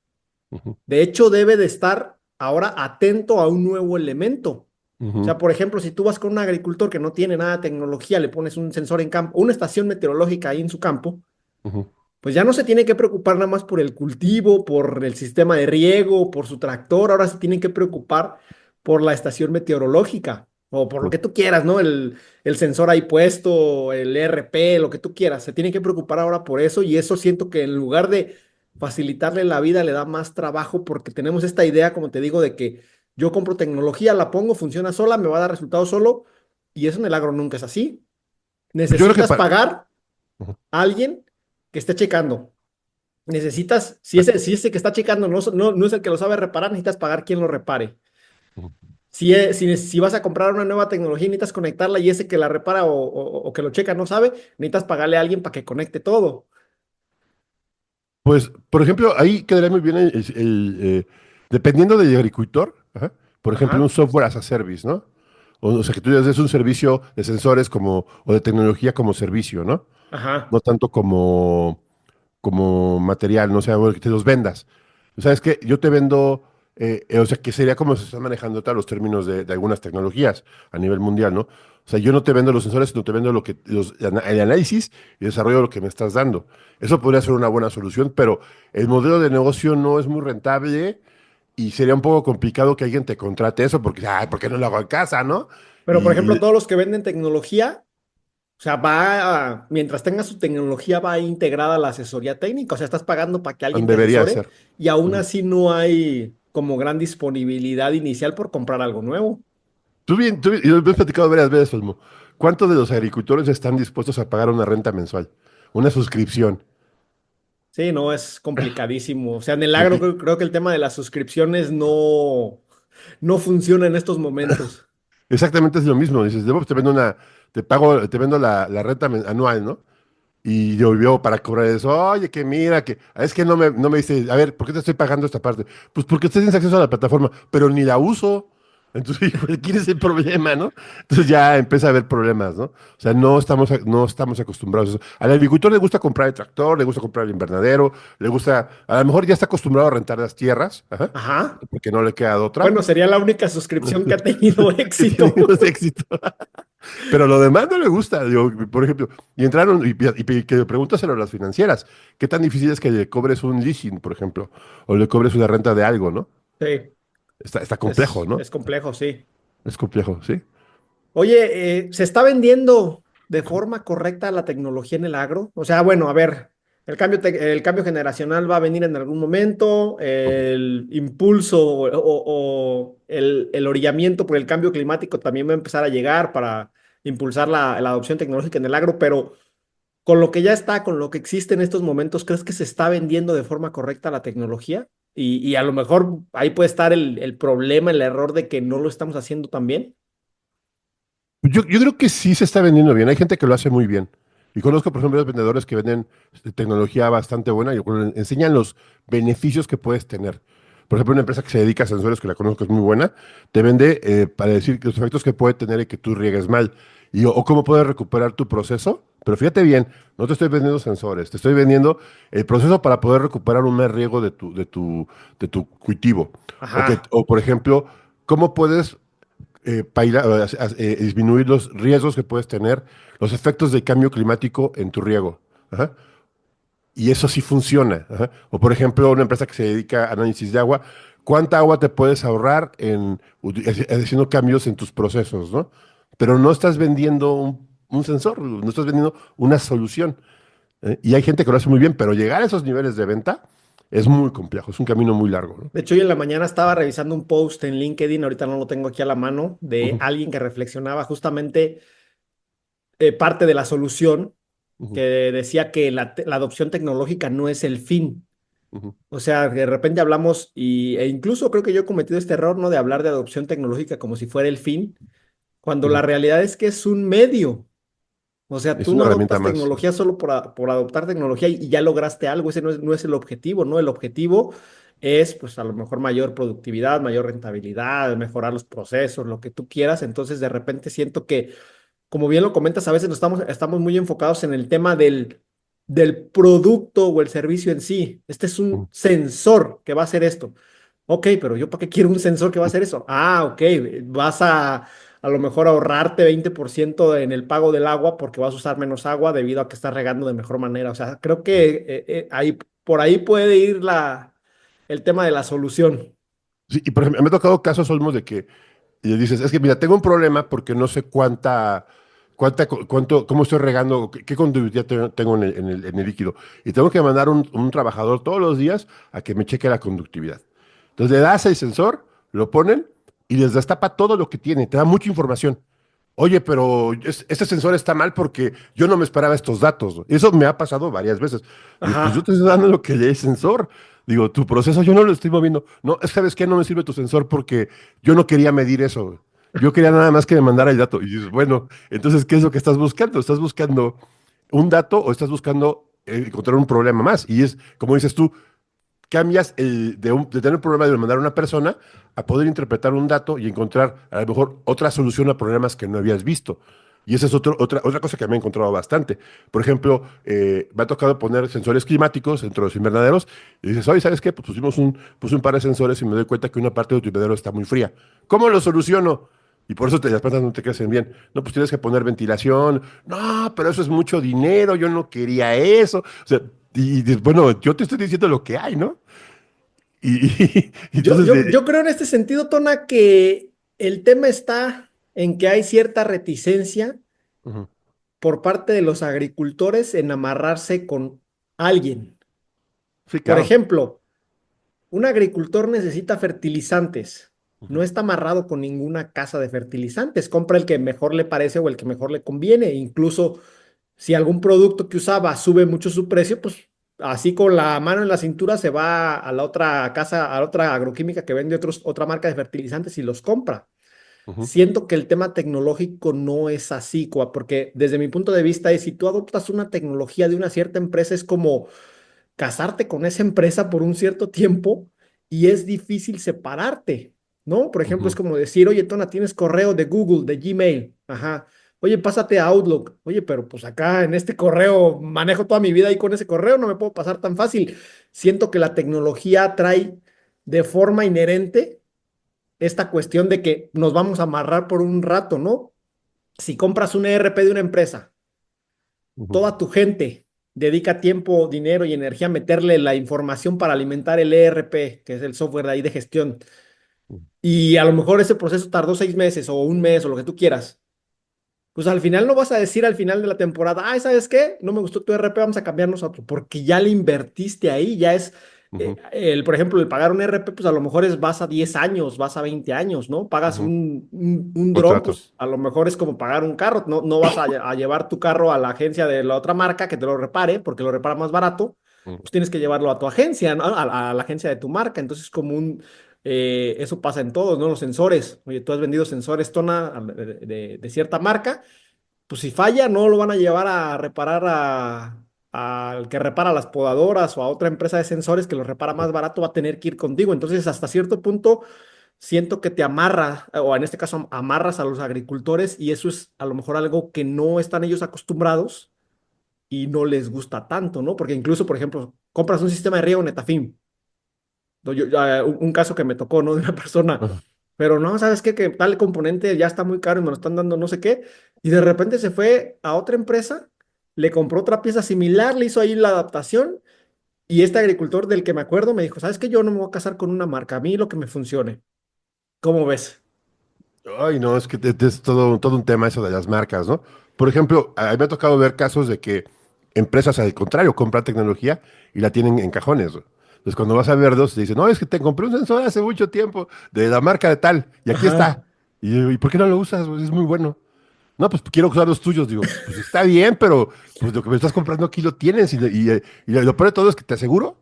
ujú, De hecho, debe de estar ahora atento a un nuevo elemento. O ujú, sea, por ejemplo, si tú vas con un agricultor que no tiene nada de tecnología, le pones un sensor en campo, una estación meteorológica ahí en su campo, ujú. pues ya no se tiene que preocupar nada más por el cultivo, por el sistema de riego, por su tractor, ahora se tienen que preocupar por la estación meteorológica o por lo que tú quieras, ¿no? El sensor ahí puesto, el ERP, lo que tú quieras, se tienen que preocupar ahora por eso y eso siento que en lugar de facilitarle la vida le da más trabajo porque tenemos esta idea, como te digo, de que yo compro tecnología, la pongo, funciona sola, me va a dar resultados solo y eso en el agro nunca es así. Pues yo creo que Necesitas para... pagar Ujú, a alguien que esté checando. Necesitas, exacto. si ese que está checando no es el que lo sabe reparar, necesitas pagar quien lo repare. Ujú. Si vas a comprar una nueva tecnología, necesitas conectarla y ese que la repara o que lo checa no sabe, necesitas pagarle a alguien para que conecte todo. Pues, por ejemplo, ahí quedaría muy bien dependiendo del agricultor, ajá, por ejemplo, un Ajá, software as a service, ¿no? O sea, que tú des un servicio de sensores como, o de tecnología como servicio, ¿no? ajá, No tanto como material, no sé, o que te los vendas. ¿Sabes qué? Yo te vendo, o sea, que sería como se están manejando ahorita los términos de algunas tecnologías a nivel mundial, ¿no? O sea, yo no te vendo los sensores, sino te vendo el análisis y desarrollo de lo que me estás dando. Eso podría ser una buena solución, pero el modelo de negocio no es muy rentable y sería un poco complicado que alguien te contrate eso porque, ay, ¿por qué no lo hago en casa, no? pero por ejemplo, todos los que venden tecnología, o sea, mientras tenga su tecnología, va integrada la asesoría técnica, o sea, estás pagando para que alguien te Debería asesore ser. y aún Ujú. así no hay como gran disponibilidad inicial por comprar algo nuevo. Y lo hemos platicado varias veces, Olmo. ¿Cuántos de los agricultores están dispuestos a pagar una renta mensual? Una suscripción. Sí, no, es complicadísimo. O sea, en el Y- agro y- creo que el tema de las suscripciones no funciona en estos momentos. exactamente es lo mismo. Dices, debo, te vendo la renta anual, ¿no? Y yo para cobrar eso, oye, que mira, que es que no me dice, a ver, ¿por qué te estoy pagando esta parte? Pues porque usted tiene acceso a la plataforma, pero ni la uso. Entonces, híjole, ¿quién es el problema, no? Entonces ya empieza a haber problemas, ¿no? O sea, no estamos acostumbrados a eso. Al agricultor le gusta comprar el tractor, le gusta comprar el invernadero, le gusta, a lo mejor ya está acostumbrado a rentar las tierras, ajá, Ajá. porque no le queda de otra. Bueno, sería la única suscripción que ha tenido Que tiene éxito. menos éxito. Pero lo demás no le gusta, digo, por ejemplo, y entraron, que pregúntaselo a las financieras, ¿qué tan difícil es que le cobres un leasing, por ejemplo, o le cobres una renta de algo, ¿no? Sí, Está complejo, ¿no? es complejo, sí. Es complejo, ¿sí? Oye, ¿se está vendiendo de forma correcta la tecnología en el agro? O sea, bueno, a ver, el cambio generacional va a venir en algún momento, el impulso o el orillamiento por el cambio climático también va a empezar a llegar para impulsar la adopción tecnológica en el agro, pero con lo que ya está, con lo que existe en estos momentos, ¿crees que se está vendiendo de forma correcta la tecnología? Y a lo mejor ahí puede estar el problema, el error de que no lo estamos haciendo tan bien. Yo creo que sí se está vendiendo bien. Hay gente que lo hace muy bien. Y conozco, por ejemplo, los vendedores que venden tecnología bastante buena y enseñan los beneficios que puedes tener. Por ejemplo, una empresa que se dedica a sensores, que la conozco, es muy buena, te vende para decir los efectos que puede tener y que tú riegues mal. O cómo puedes recuperar tu proceso Pero fíjate bien, no te estoy vendiendo sensores, te estoy vendiendo el proceso para poder recuperar un mes riego de tu cultivo. Ajá. O, por ejemplo, cómo puedes disminuir los riesgos que puedes tener, los efectos del cambio climático en tu riego. Ajá. Y eso sí funciona. Ajá. O por ejemplo, una empresa que se dedica a análisis de agua, ¿cuánta agua te puedes ahorrar haciendo cambios en tus procesos, ¿no? Pero no estás vendiendo un sensor, no estás vendiendo una solución. Y hay gente que lo hace muy bien, pero llegar a esos niveles de venta es muy complejo, es un camino muy largo, ¿no? De hecho, hoy en la mañana estaba revisando un post en LinkedIn, ahorita no lo tengo aquí a la mano, de Ujú, alguien que reflexionaba justamente parte de la solución, que ujú, decía que la adopción tecnológica no es el fin. ujú, O sea, de repente hablamos, e incluso creo que yo he cometido este error, ¿no? De hablar de adopción tecnológica como si fuera el fin, cuando la ujú. realidad es que es un medio. O sea, Es tú una no herramienta adoptas más. tecnología solo por adoptar tecnología y ya lograste algo. Ese no es el objetivo, ¿no? El objetivo es, pues, a lo mejor mayor productividad, mayor rentabilidad, mejorar los procesos, lo que tú quieras. Entonces, de repente siento que, como bien lo comentas, a veces estamos muy enfocados en el tema del producto o el servicio en sí. Este es un Ujú, sensor que va a hacer esto. Ok, pero ¿yo para qué quiero un sensor que va a hacer eso? Ah, ok, vas a lo mejor ahorrarte 20% en el pago del agua porque vas a usar menos agua debido a que estás regando de mejor manera. O sea, creo ujú. que por ahí puede ir el tema de la solución. Sí, y por ejemplo, me ha tocado casos, Olmos, de que y le dices, es que mira, tengo un problema porque no sé cómo estoy regando, qué conductividad tengo en el líquido. Y tengo que mandar un trabajador todos los días a que me cheque la conductividad. Entonces le das el sensor, lo ponen y les destapa todo lo que tiene, te da mucha información. Oye, pero este sensor está mal porque yo no me esperaba estos datos, ¿no? Eso me ha pasado varias veces. Digo, pues yo te Ajá, estoy dando lo que lee el sensor. Digo, tu proceso yo no lo estoy moviendo. No, ¿sabes qué? No me sirve tu sensor porque yo no quería medir eso. Yo quería nada más que me mandara el dato. Y dices, bueno, entonces, ¿qué es lo que estás buscando? ¿Estás buscando un dato o estás buscando encontrar un problema más? Y es, como dices tú, cambias de tener un problema de mandar a una persona a poder interpretar un dato y encontrar a lo mejor otra solución a problemas que no habías visto. Y esa es otra cosa que me he encontrado bastante. Por ejemplo, me ha tocado poner sensores climáticos dentro de los invernaderos y dices, oye, ¿sabes qué? Pues puse un par de sensores y me doy cuenta que una parte de tu invernadero está muy fría. ¿Cómo lo soluciono? Y por eso las plantas no te crecen bien. No, pues tienes que poner ventilación. No, pero eso es mucho dinero, yo no quería eso. O sea, bueno, yo te estoy diciendo lo que hay, ¿no? Y Yo, entonces, yo, yo creo en este sentido, Tona, que el tema está en que hay cierta reticencia ujú, por parte de los agricultores en amarrarse con alguien. sí, Por claro. ejemplo, un agricultor necesita fertilizantes. Ujú, No está amarrado con ninguna casa de fertilizantes. Compra el que mejor le parece o el que mejor le conviene. Incluso si algún producto que usaba sube mucho su precio, pues así con la mano en la cintura se va a la otra casa, a la otra agroquímica que vende otra marca de fertilizantes y los compra. ujú, Siento que el tema tecnológico no es así, porque desde mi punto de vista es si tú adoptas una tecnología de una cierta empresa, es como casarte con esa empresa por un cierto tiempo y es difícil separarte, ¿no? Por ejemplo, es ujú, como decir, oye, Tona, tienes correo de Google, de Gmail, ajá. Oye, pásate a Outlook. Oye, pero pues acá en este correo manejo toda mi vida y con ese correo no me puedo pasar tan fácil. Siento que la tecnología trae de forma inherente esta cuestión de que nos vamos a amarrar por un rato, ¿no? Si compras un ERP de una empresa, ujú, toda tu gente dedica tiempo, dinero y energía a meterle la información para alimentar el ERP, que es el software de ahí de gestión. ujú, Y a lo mejor ese proceso tardó 6 meses o un mes o lo que tú quieras. Pues al final no vas a decir al final de la temporada, ay, ¿sabes qué? No me gustó tu ERP, vamos a cambiarnos a otro, porque ya le invertiste ahí, ya es, ujú, por ejemplo, el pagar un ERP, pues a lo mejor vas a 10 años, vas a 20 años, ¿no? Pagas ujú. un dron, Contrato. pues a lo mejor es como pagar un carro, no vas a llevar tu carro a la agencia de la otra marca que te lo repare, porque lo repara más barato, Ujú, pues tienes que llevarlo a tu agencia, ¿no? A la agencia de tu marca, entonces como eso pasa en todos, ¿no? Los sensores. Oye, tú has vendido sensores Tona de cierta marca, pues si falla, no lo van a llevar a reparar al que repara las podadoras o a otra empresa de sensores que lo repara ujú. más barato, va a tener que ir contigo. Entonces, hasta cierto punto, siento que te amarra, o en este caso, amarras a los agricultores y eso es a lo mejor algo que no están ellos acostumbrados. y no les gusta tanto, ¿no? Porque incluso, por ejemplo, compras un sistema de riego Netafim. No, un caso que me tocó, ¿no? De una persona, Ajá. pero no, ¿sabes qué? Que tal componente ya está muy caro y me lo están dando no sé qué. Y de repente se fue a otra empresa, le compró otra pieza similar, le hizo ahí la adaptación. Y este agricultor del que me acuerdo me dijo, ¿sabes qué? Yo no me voy a casar con una marca, a mí lo que me funcione. ¿Cómo ves? Ay, no, es que es todo un tema eso de las marcas, ¿no? Por ejemplo, a mí me ha tocado ver casos de que empresas al contrario compran tecnología y la tienen en cajones, ¿no? Entonces, cuando vas a verlos, te dicen, no, es que te compré un sensor hace mucho tiempo de la marca de tal y aquí está. Ajá. Y yo, ¿y por qué no lo usas? Pues es muy bueno. No, pues quiero usar los tuyos. Digo, pues está bien, pero pues lo que me estás comprando aquí lo tienes. Y lo peor de todo es que te aseguro,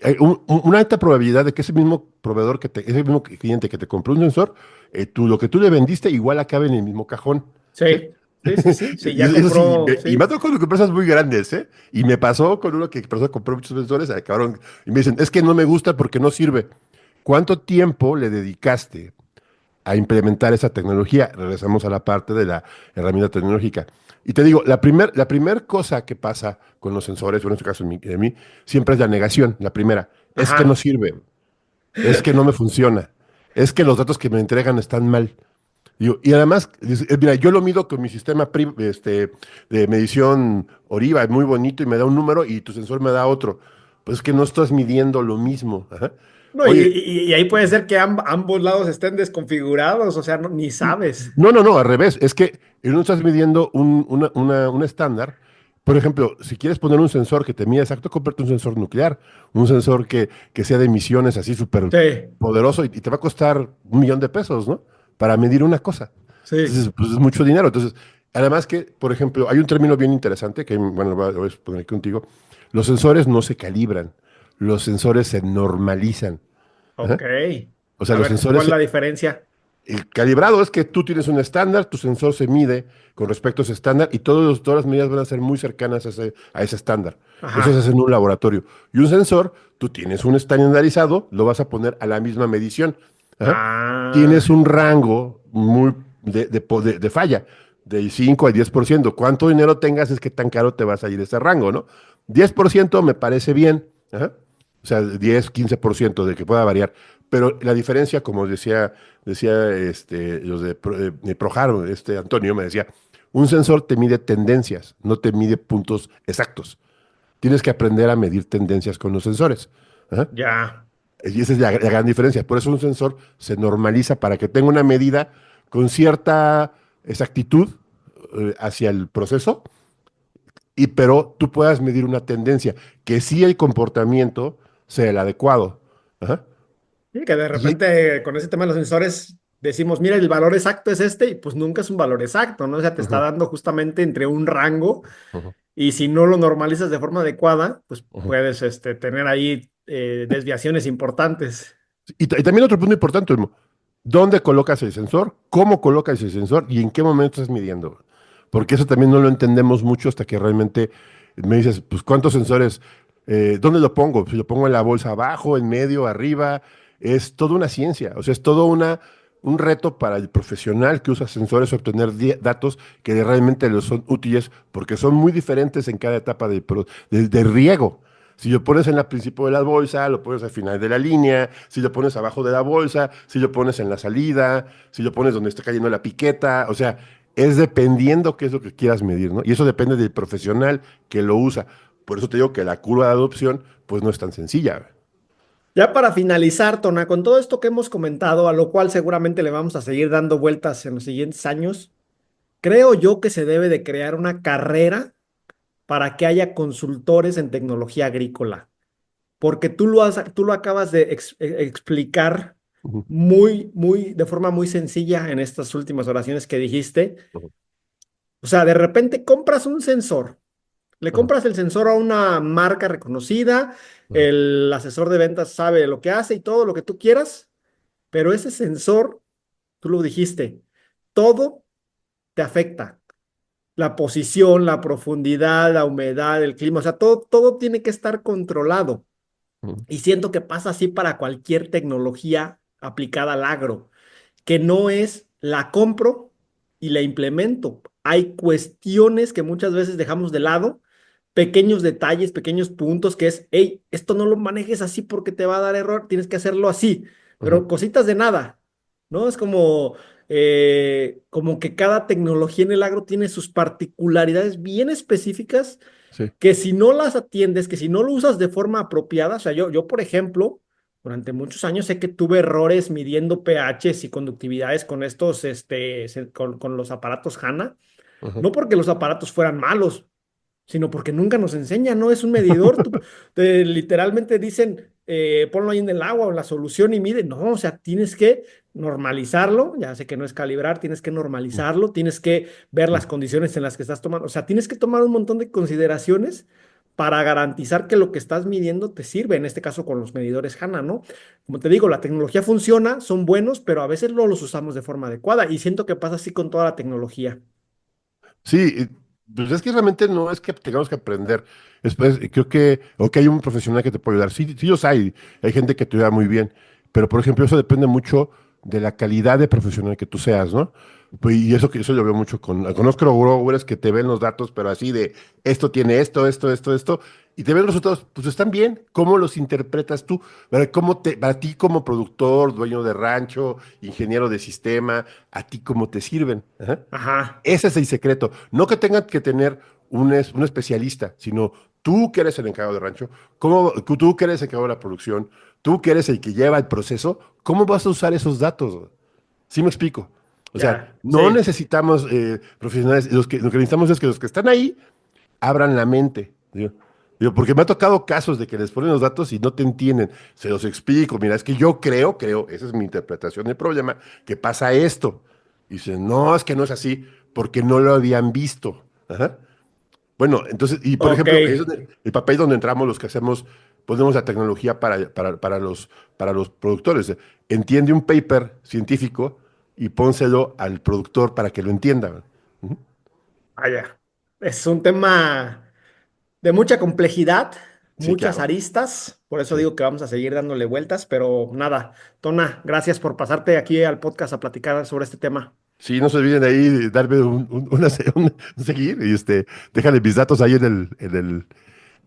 hay una alta probabilidad de que ese mismo proveedor, ese mismo cliente que te compró un sensor, lo que tú le vendiste igual acabe en el mismo cajón. ¿Sí? Sí, sí, sí, sí, sí, Y ya eso sí, compró, y me ha sí. tocado con empresas muy grandes, ¿eh? Y me pasó con uno que persona compró muchos sensores, acabaron, y me dicen, es que no me gusta porque no sirve. ¿Cuánto tiempo le dedicaste a implementar esa tecnología? Regresamos a la parte de la herramienta tecnológica. Y te digo, la primer cosa que pasa con los sensores, o en este caso de mí, siempre es la negación. La primera, es que no Ajá. sirve, es que no me funciona, es que los datos que me entregan están mal. Y además, mira, yo lo mido con mi sistema de medición Oriva, es muy bonito y me da un número y tu sensor me da otro. Pues es que no estás midiendo lo mismo. Ajá. No, Oye, y ahí puede ser que ambos lados estén desconfigurados, o sea, ni sabes. no, no, no, al revés. Es que no estás midiendo un estándar. Por ejemplo, si quieres poner un sensor que te mida exacto, cómprate un sensor nuclear, un sensor que sea de emisiones así súper Sí, poderoso y te va a costar 1 millón de pesos, ¿no? Para medir una cosa. sí. Entonces, pues es mucho dinero. Entonces, además que, por ejemplo, hay un término bien interesante que, bueno, lo voy a poner aquí contigo. Los sensores no se calibran, los sensores se normalizan. Ok. Ajá. O sea, A los ver, ¿cuál sensores es la diferencia? el calibrado es que tú tienes un estándar, tu sensor se mide con respecto a ese estándar y todas las medidas van a ser muy cercanas a ese estándar. Eso se Ajá. hace en un laboratorio. Y un sensor, tú tienes un estandarizado, lo vas a poner a la misma medición. Ajá. Ah, Tienes un rango muy de falla, del 5 al 10%. Cuánto dinero tengas es que tan caro te vas a ir ese rango, ¿no? 10% me parece bien. Ajá. O sea, 10, 15% de que pueda variar. Pero la diferencia, como decía los de Projar, Antonio me decía, un sensor te mide tendencias, no te mide puntos exactos. Tienes que aprender a medir tendencias con los sensores. Ajá. ya. Y esa es la gran diferencia. Por eso un sensor se normaliza para que tenga una medida con cierta exactitud hacia el proceso, pero tú puedas medir una tendencia, que sí el comportamiento sea el adecuado. Ajá. Sí, que de Y, repente con ese tema de los sensores decimos, mira, el valor exacto es este, y pues nunca es un valor exacto, ¿no? O sea, te está ujú, dando justamente entre un rango, ujú, y si no lo normalizas de forma adecuada, pues ujú. puedes tener ahí desviaciones importantes. Y también otro punto importante, Elmo, ¿dónde colocas el sensor? ¿Cómo colocas el sensor? ¿Y en qué momento estás midiendo? Porque eso también no lo entendemos mucho hasta que realmente me dices, pues, ¿cuántos sensores? ¿Dónde lo pongo? Si lo pongo en la bolsa abajo, en medio, arriba. Es toda una ciencia, o sea, es todo un reto para el profesional que usa sensores obtener datos que realmente les son útiles porque son muy diferentes en cada etapa del riego. Si lo pones en la principio de la bolsa, lo pones al final de la línea, si lo pones abajo de la bolsa, si lo pones en la salida, si lo pones donde está cayendo la piqueta, o sea, es dependiendo qué es lo que quieras medir, ¿no? Y eso depende del profesional que lo usa. Por eso te digo que la curva de adopción, pues no es tan sencilla. Ya para finalizar, Tona, con todo esto que hemos comentado, a lo cual seguramente le vamos a seguir dando vueltas en los siguientes años, creo yo que se debe de crear una carrera para que haya consultores en tecnología agrícola, porque tú lo acabas de explicar Ujú, de forma muy sencilla en estas últimas oraciones que dijiste. ujú, O sea, de repente compras un sensor, le ujú, compras el sensor a una marca reconocida, ujú, el asesor de ventas sabe lo que hace y todo lo que tú quieras, pero ese sensor, tú lo dijiste, todo te afecta. La posición, la profundidad, la humedad, el clima, o sea, todo tiene que estar controlado. ujú, Y siento que pasa así para cualquier tecnología aplicada al agro, que no es la compro y la implemento. hay cuestiones que muchas veces dejamos de lado, pequeños detalles, pequeños puntos que es, hey, esto no lo manejes así porque te va a dar error, tienes que hacerlo así, pero Ujú. cositas de nada, ¿no? Es como que cada tecnología en el agro tiene sus particularidades bien específicas Sí. que si no las atiendes, que si no lo usas de forma apropiada, o sea, yo por ejemplo, durante muchos años sé que tuve errores midiendo pHs y conductividades con con los aparatos HANA, Ujú. no porque los aparatos fueran malos, sino porque nunca nos enseñan, ¿no? Es un medidor, literalmente dicen, ponlo ahí en el agua o en la solución y mide, no, o sea, tienes que normalizarlo, ya sé que no es calibrar, tienes que normalizarlo, tienes que ver las condiciones en las que estás tomando, o sea, tienes que tomar un montón de consideraciones para garantizar que lo que estás midiendo te sirve, en este caso con los medidores HANA, ¿no? Como te digo, la tecnología funciona, son buenos, pero a veces no los usamos de forma adecuada y siento que pasa así con toda la tecnología. Sí, pues es que realmente no es que tengamos que aprender. Después, creo que, o que hay un profesional que te puede ayudar. Sí, sí los hay gente que te ayuda muy bien, pero por ejemplo, eso depende mucho de la calidad de profesional que tú seas, ¿no? Pues, y eso yo veo mucho conozco growers que te ven los datos, pero así de esto tiene esto, y te ven los resultados, pues están bien. ¿Cómo los interpretas tú? Para ti como productor, dueño de rancho, ingeniero de sistema, a ti cómo te sirven? Ajá. Ajá, Ese es el secreto. No que tengan que tener un especialista, sino tú que eres el encargado de rancho, tú que eres el encargado de la producción, tú que eres el que lleva el proceso, ¿cómo vas a usar esos datos? ¿Sí me explico? O ya, sea, no sí. necesitamos profesionales, lo que necesitamos es que los que están ahí abran la mente. Porque me ha tocado casos de que les ponen los datos y no te entienden. Se los explico. Mira, es que yo creo, esa es mi interpretación del problema, que pasa esto. Y dicen, no, es que no es así, porque no lo habían visto. Ajá. Bueno, entonces, y por Ok, ejemplo, el papel donde entramos los que hacemos, ponemos la tecnología para los productores. Entiende un paper científico y pónselo al productor para que lo entienda. Ujú. vaya. Es un tema de mucha complejidad, Sí, muchas claro. aristas, por eso Sí. digo que vamos a seguir dándole vueltas, pero nada, Tona, gracias por pasarte aquí al podcast a platicar sobre este tema. Sí, no se olviden ahí de darme un seguir y déjale mis datos ahí en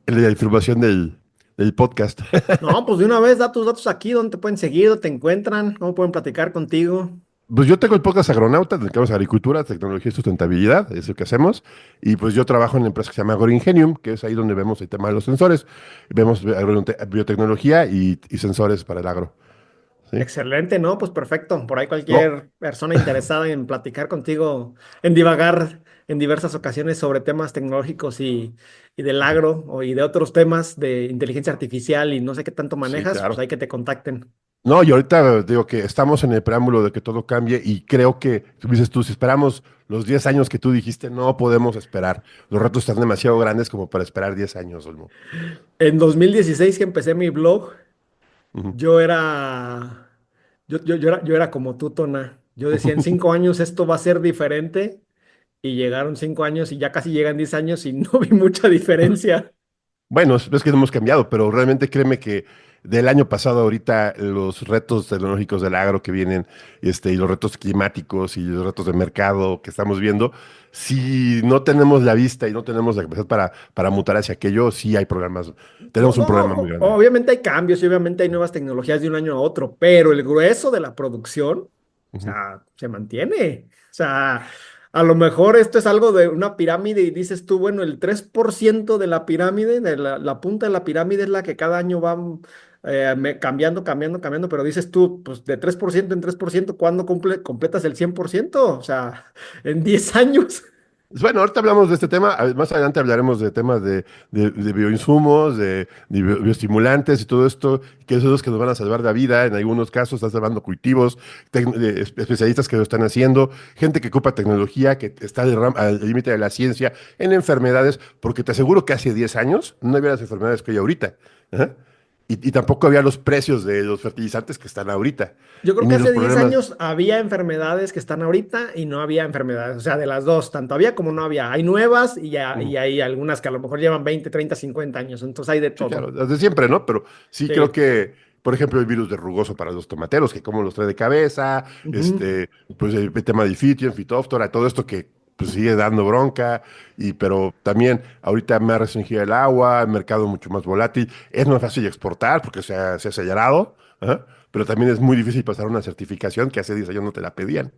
la información del podcast. No, pues de una vez da tus datos aquí, donde te pueden seguir, dónde te encuentran, cómo pueden platicar contigo. Pues yo tengo el podcast Agronauta, dedicamos a agricultura, tecnología y sustentabilidad, es lo que hacemos. Y pues yo trabajo en la empresa que se llama Agroingenium, que es ahí donde vemos el tema de los sensores. Vemos biotecnología y sensores para el agro. ¿Sí? Excelente, ¿no? Pues perfecto. Por ahí No, cualquier persona interesada en platicar contigo, en divagar en diversas ocasiones sobre temas tecnológicos y del agro y de otros temas de inteligencia artificial y no sé qué tanto sí, manejas, pues claro. hay que te contacten. No, y ahorita digo que estamos en el preámbulo de que todo cambie y creo que, tú dices tú, si esperamos los 10 años que tú dijiste, no podemos esperar. Los retos están demasiado grandes como para esperar 10 años, Olmo. En 2016 que empecé mi blog, Ujú. yo era, yo era como tú, Tona. Yo decía, en 5 años esto va a ser diferente y llegaron 5 años y ya casi llegan 10 años y no vi mucha diferencia. Bueno, es que no hemos cambiado, pero realmente créeme que del año pasado ahorita los retos tecnológicos del agro que vienen, y los retos climáticos y los retos de mercado que estamos viendo, si no tenemos la vista y no tenemos la capacidad para mutar hacia aquello, sí hay problemas. No, Tenemos un no, problema muy grande. obviamente hay cambios y obviamente hay nuevas tecnologías de un año a otro, pero el grueso de la producción, o Ujú. sea, se mantiene. O sea, a lo mejor esto es algo de una pirámide y dices tú, bueno, el 3% de la pirámide, de la punta de la pirámide es la que cada año va cambiando, pero dices tú, pues de 3% en 3%, ¿cuándo completas el 100%? O sea, en 10 años. Bueno, ahorita hablamos de este tema, más adelante hablaremos de temas de bioinsumos, de bioestimulantes y todo esto, que son los que nos van a salvar la vida, en algunos casos están salvando cultivos, especialistas que lo están haciendo, gente que ocupa tecnología, que está al límite de la ciencia en enfermedades, porque te aseguro que hace 10 años no había las enfermedades que hay ahorita. Ajá. Y tampoco había los precios de los fertilizantes que están ahorita, Yo creo y que ni los hace 10 problemas. años había enfermedades que están ahorita y no había enfermedades, o sea, de las dos, tanto había como no había. Hay nuevas y hay algunas que a lo mejor llevan 20, 30, 50 años, entonces hay de Sí, claro, todo. desde siempre, ¿no? Pero sí creo Sí. que, por ejemplo, el virus de rugoso para los tomateros, que como los trae de cabeza, Ujú. pues el tema de Difteria, Fitóftora, todo esto que pues sigue dando bronca, pero también ahorita más restringido el agua, el mercado mucho más volátil, es más fácil exportar porque se ha acelerado, ajá, pero también es muy difícil pasar una certificación que hace 10 años no te la pedían.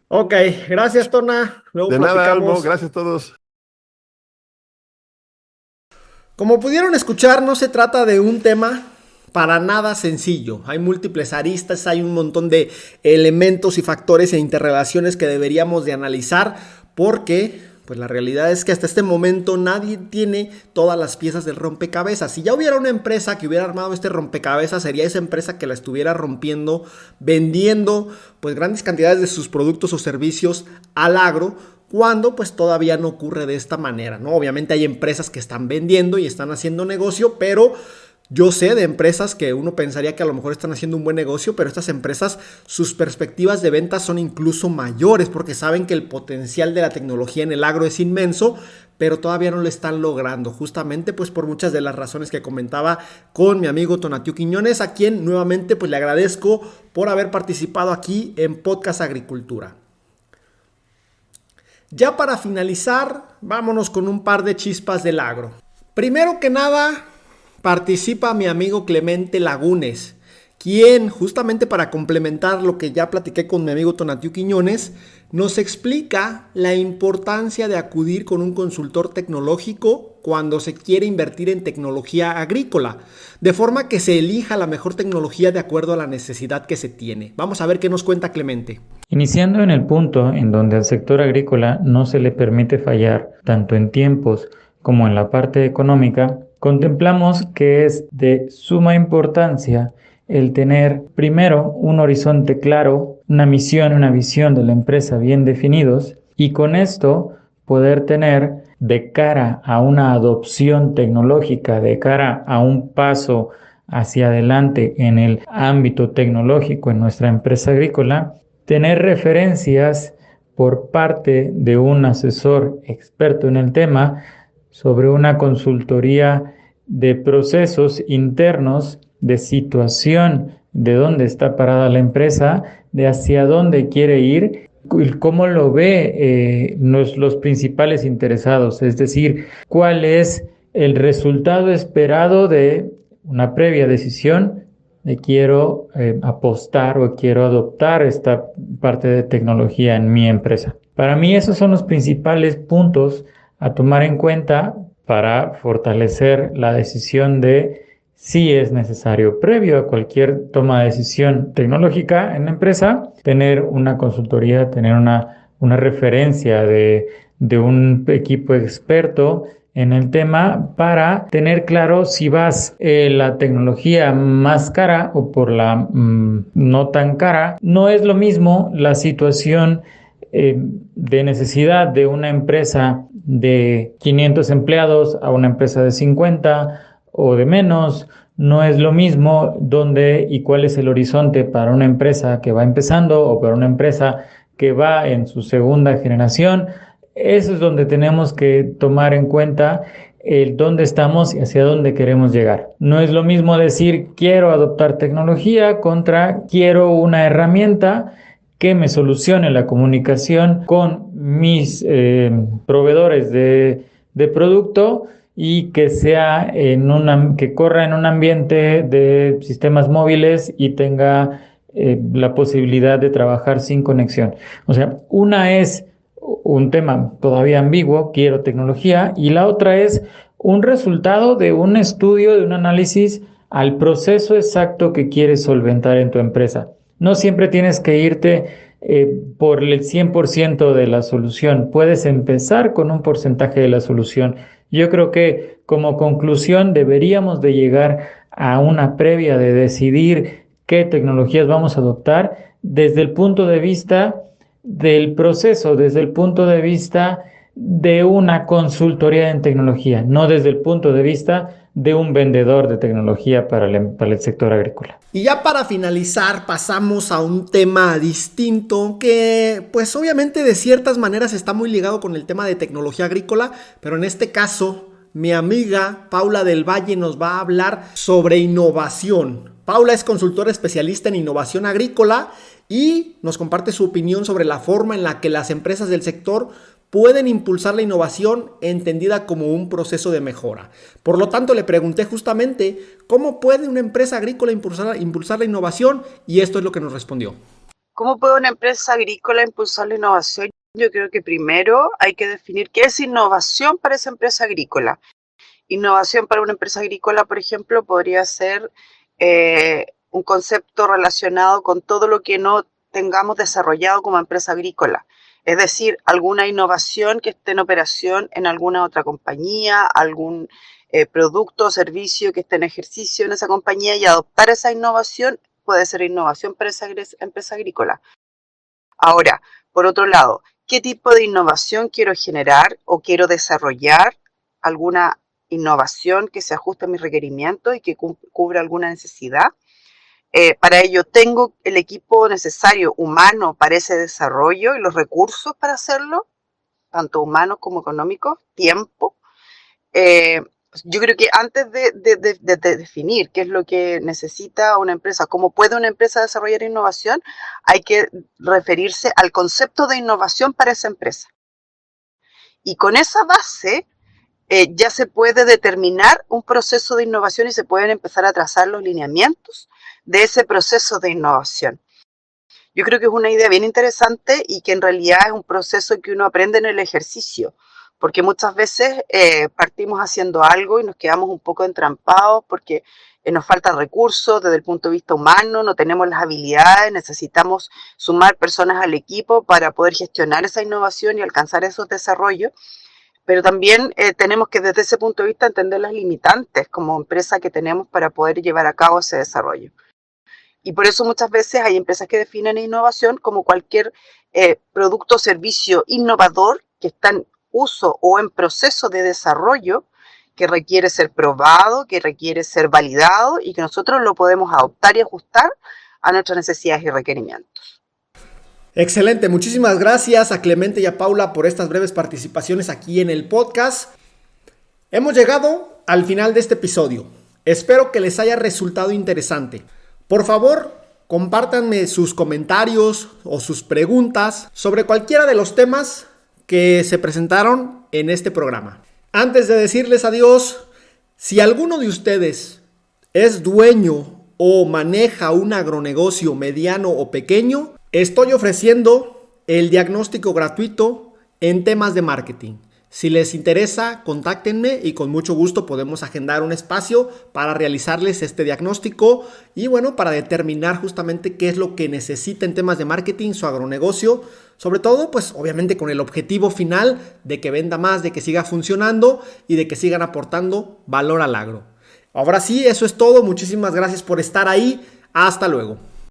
Ok, gracias, Tona. Luego De nada, Almo, platicamos. gracias a todos. Como pudieron escuchar, no se trata de un tema para nada sencillo. Hay múltiples aristas, hay un montón de elementos y factores e interrelaciones que deberíamos de analizar porque pues la realidad es que hasta este momento nadie tiene todas las piezas del rompecabezas. Si ya hubiera una empresa que hubiera armado este rompecabezas, sería esa empresa que la estuviera rompiendo, vendiendo pues grandes cantidades de sus productos o servicios al agro, cuando pues todavía no ocurre de esta manera, ¿no? Obviamente hay empresas que están vendiendo y están haciendo negocio, pero yo sé de empresas que uno pensaría que a lo mejor están haciendo un buen negocio, pero estas empresas, sus perspectivas de ventas son incluso mayores porque saben que el potencial de la tecnología en el agro es inmenso, pero todavía no lo están logrando, justamente pues por muchas de las razones que comentaba con mi amigo Tonatiuh Quiñones, a quien nuevamente pues le agradezco por haber participado aquí en Podcast Agricultura. Ya para finalizar, vámonos con un par de chispas del agro. Primero que nada, participa mi amigo Clemente Lagunes, quien justamente para complementar lo que ya platiqué con mi amigo Tonatiuh Quiñones, nos explica la importancia de acudir con un consultor tecnológico cuando se quiere invertir en tecnología agrícola, de forma que se elija la mejor tecnología de acuerdo a la necesidad que se tiene. Vamos a ver qué nos cuenta Clemente. Iniciando en el punto en donde al sector agrícola no se le permite fallar tanto en tiempos como en la parte económica, contemplamos que es de suma importancia el tener primero un horizonte claro, una misión, una visión de la empresa bien definidos y con esto poder tener de cara a una adopción tecnológica, de cara a un paso hacia adelante en el ámbito tecnológico en nuestra empresa agrícola, tener referencias por parte de un asesor experto en el tema sobre una consultoría de procesos internos, de situación, de dónde está parada la empresa, de hacia dónde quiere ir, cómo lo ve los principales interesados, es decir, cuál es el resultado esperado de una previa decisión de quiero apostar o quiero adoptar esta parte de tecnología en mi empresa. Para mí esos son los principales puntos a tomar en cuenta para fortalecer la decisión de si es necesario, previo a cualquier toma de decisión tecnológica en la empresa, tener una consultoría, tener una referencia de un equipo experto en el tema para tener claro si vas la tecnología más cara o por la no tan cara. No es lo mismo la situación de necesidad de una empresa de 500 empleados a una empresa de 50 o de menos. No es lo mismo dónde y cuál es el horizonte para una empresa que va empezando o para una empresa que va en su segunda generación. Eso es donde tenemos que tomar en cuenta el dónde estamos y hacia dónde queremos llegar. No es lo mismo decir quiero adoptar tecnología contra quiero una herramienta que me solucione la comunicación con mis proveedores de producto y que sea que corra en un ambiente de sistemas móviles y tenga la posibilidad de trabajar sin conexión. O sea, una es un tema todavía ambiguo, quiero tecnología, y la otra es un resultado de un estudio, de un análisis al proceso exacto que quieres solventar en tu empresa. No siempre tienes que irte por el 100% de la solución. Puedes empezar con un porcentaje de la solución. Yo creo que como conclusión deberíamos de llegar a una previa de decidir qué tecnologías vamos a adoptar desde el punto de vista del proceso, desde el punto de vista de una consultoría en tecnología, no desde el punto de vista de un vendedor de tecnología para el sector agrícola. Y ya para finalizar pasamos a un tema distinto que pues obviamente de ciertas maneras está muy ligado con el tema de tecnología agrícola, pero en este caso mi amiga Paula del Valle nos va a hablar sobre innovación. Paula es consultora especialista en innovación agrícola y nos comparte su opinión sobre la forma en la que las empresas del sector pueden impulsar la innovación entendida como un proceso de mejora. Por lo tanto, le pregunté justamente cómo puede una empresa agrícola impulsar la innovación y esto es lo que nos respondió. ¿Cómo puede una empresa agrícola impulsar la innovación? Yo creo que primero hay que definir qué es innovación para esa empresa agrícola. Innovación para una empresa agrícola, por ejemplo, podría ser un concepto relacionado con todo lo que no tengamos desarrollado como empresa agrícola. Es decir, alguna innovación que esté en operación en alguna otra compañía, algún producto o servicio que esté en ejercicio en esa compañía y adoptar esa innovación puede ser innovación para esa empresa agrícola. Ahora, por otro lado, ¿qué tipo de innovación quiero generar o quiero desarrollar? ¿Alguna innovación que se ajuste a mis requerimientos y que cubra alguna necesidad? Para ello tengo el equipo necesario humano para ese desarrollo y los recursos para hacerlo, tanto humanos como económicos, tiempo. Yo creo que antes de definir qué es lo que necesita una empresa, cómo puede una empresa desarrollar innovación, hay que referirse al concepto de innovación para esa empresa. Y con esa base ya se puede determinar un proceso de innovación y se pueden empezar a trazar los lineamientos de ese proceso de innovación. Yo creo que es una idea bien interesante y que en realidad es un proceso que uno aprende en el ejercicio, porque muchas veces partimos haciendo algo y nos quedamos un poco entrampados porque nos faltan recursos desde el punto de vista humano, no tenemos las habilidades, necesitamos sumar personas al equipo para poder gestionar esa innovación y alcanzar esos desarrollos. Pero también tenemos que desde ese punto de vista entender las limitantes como empresa que tenemos para poder llevar a cabo ese desarrollo. Y por eso muchas veces hay empresas que definen innovación como cualquier producto o servicio innovador que está en uso o en proceso de desarrollo, que requiere ser probado, que requiere ser validado y que nosotros lo podemos adoptar y ajustar a nuestras necesidades y requerimientos. Excelente, muchísimas gracias a Clemente y a Paula por estas breves participaciones aquí en el podcast. Hemos llegado al final de este episodio. Espero que les haya resultado interesante. Por favor, compártanme sus comentarios o sus preguntas sobre cualquiera de los temas que se presentaron en este programa. Antes de decirles adiós, si alguno de ustedes es dueño o maneja un agronegocio mediano o pequeño, estoy ofreciendo el diagnóstico gratuito en temas de marketing. Si les interesa, contáctenme y con mucho gusto podemos agendar un espacio para realizarles este diagnóstico y para determinar justamente qué es lo que necesita en temas de marketing su agronegocio, sobre todo obviamente con el objetivo final de que venda más, de que siga funcionando y de que sigan aportando valor al agro. Ahora sí, eso es todo. Muchísimas gracias por estar ahí. Hasta luego.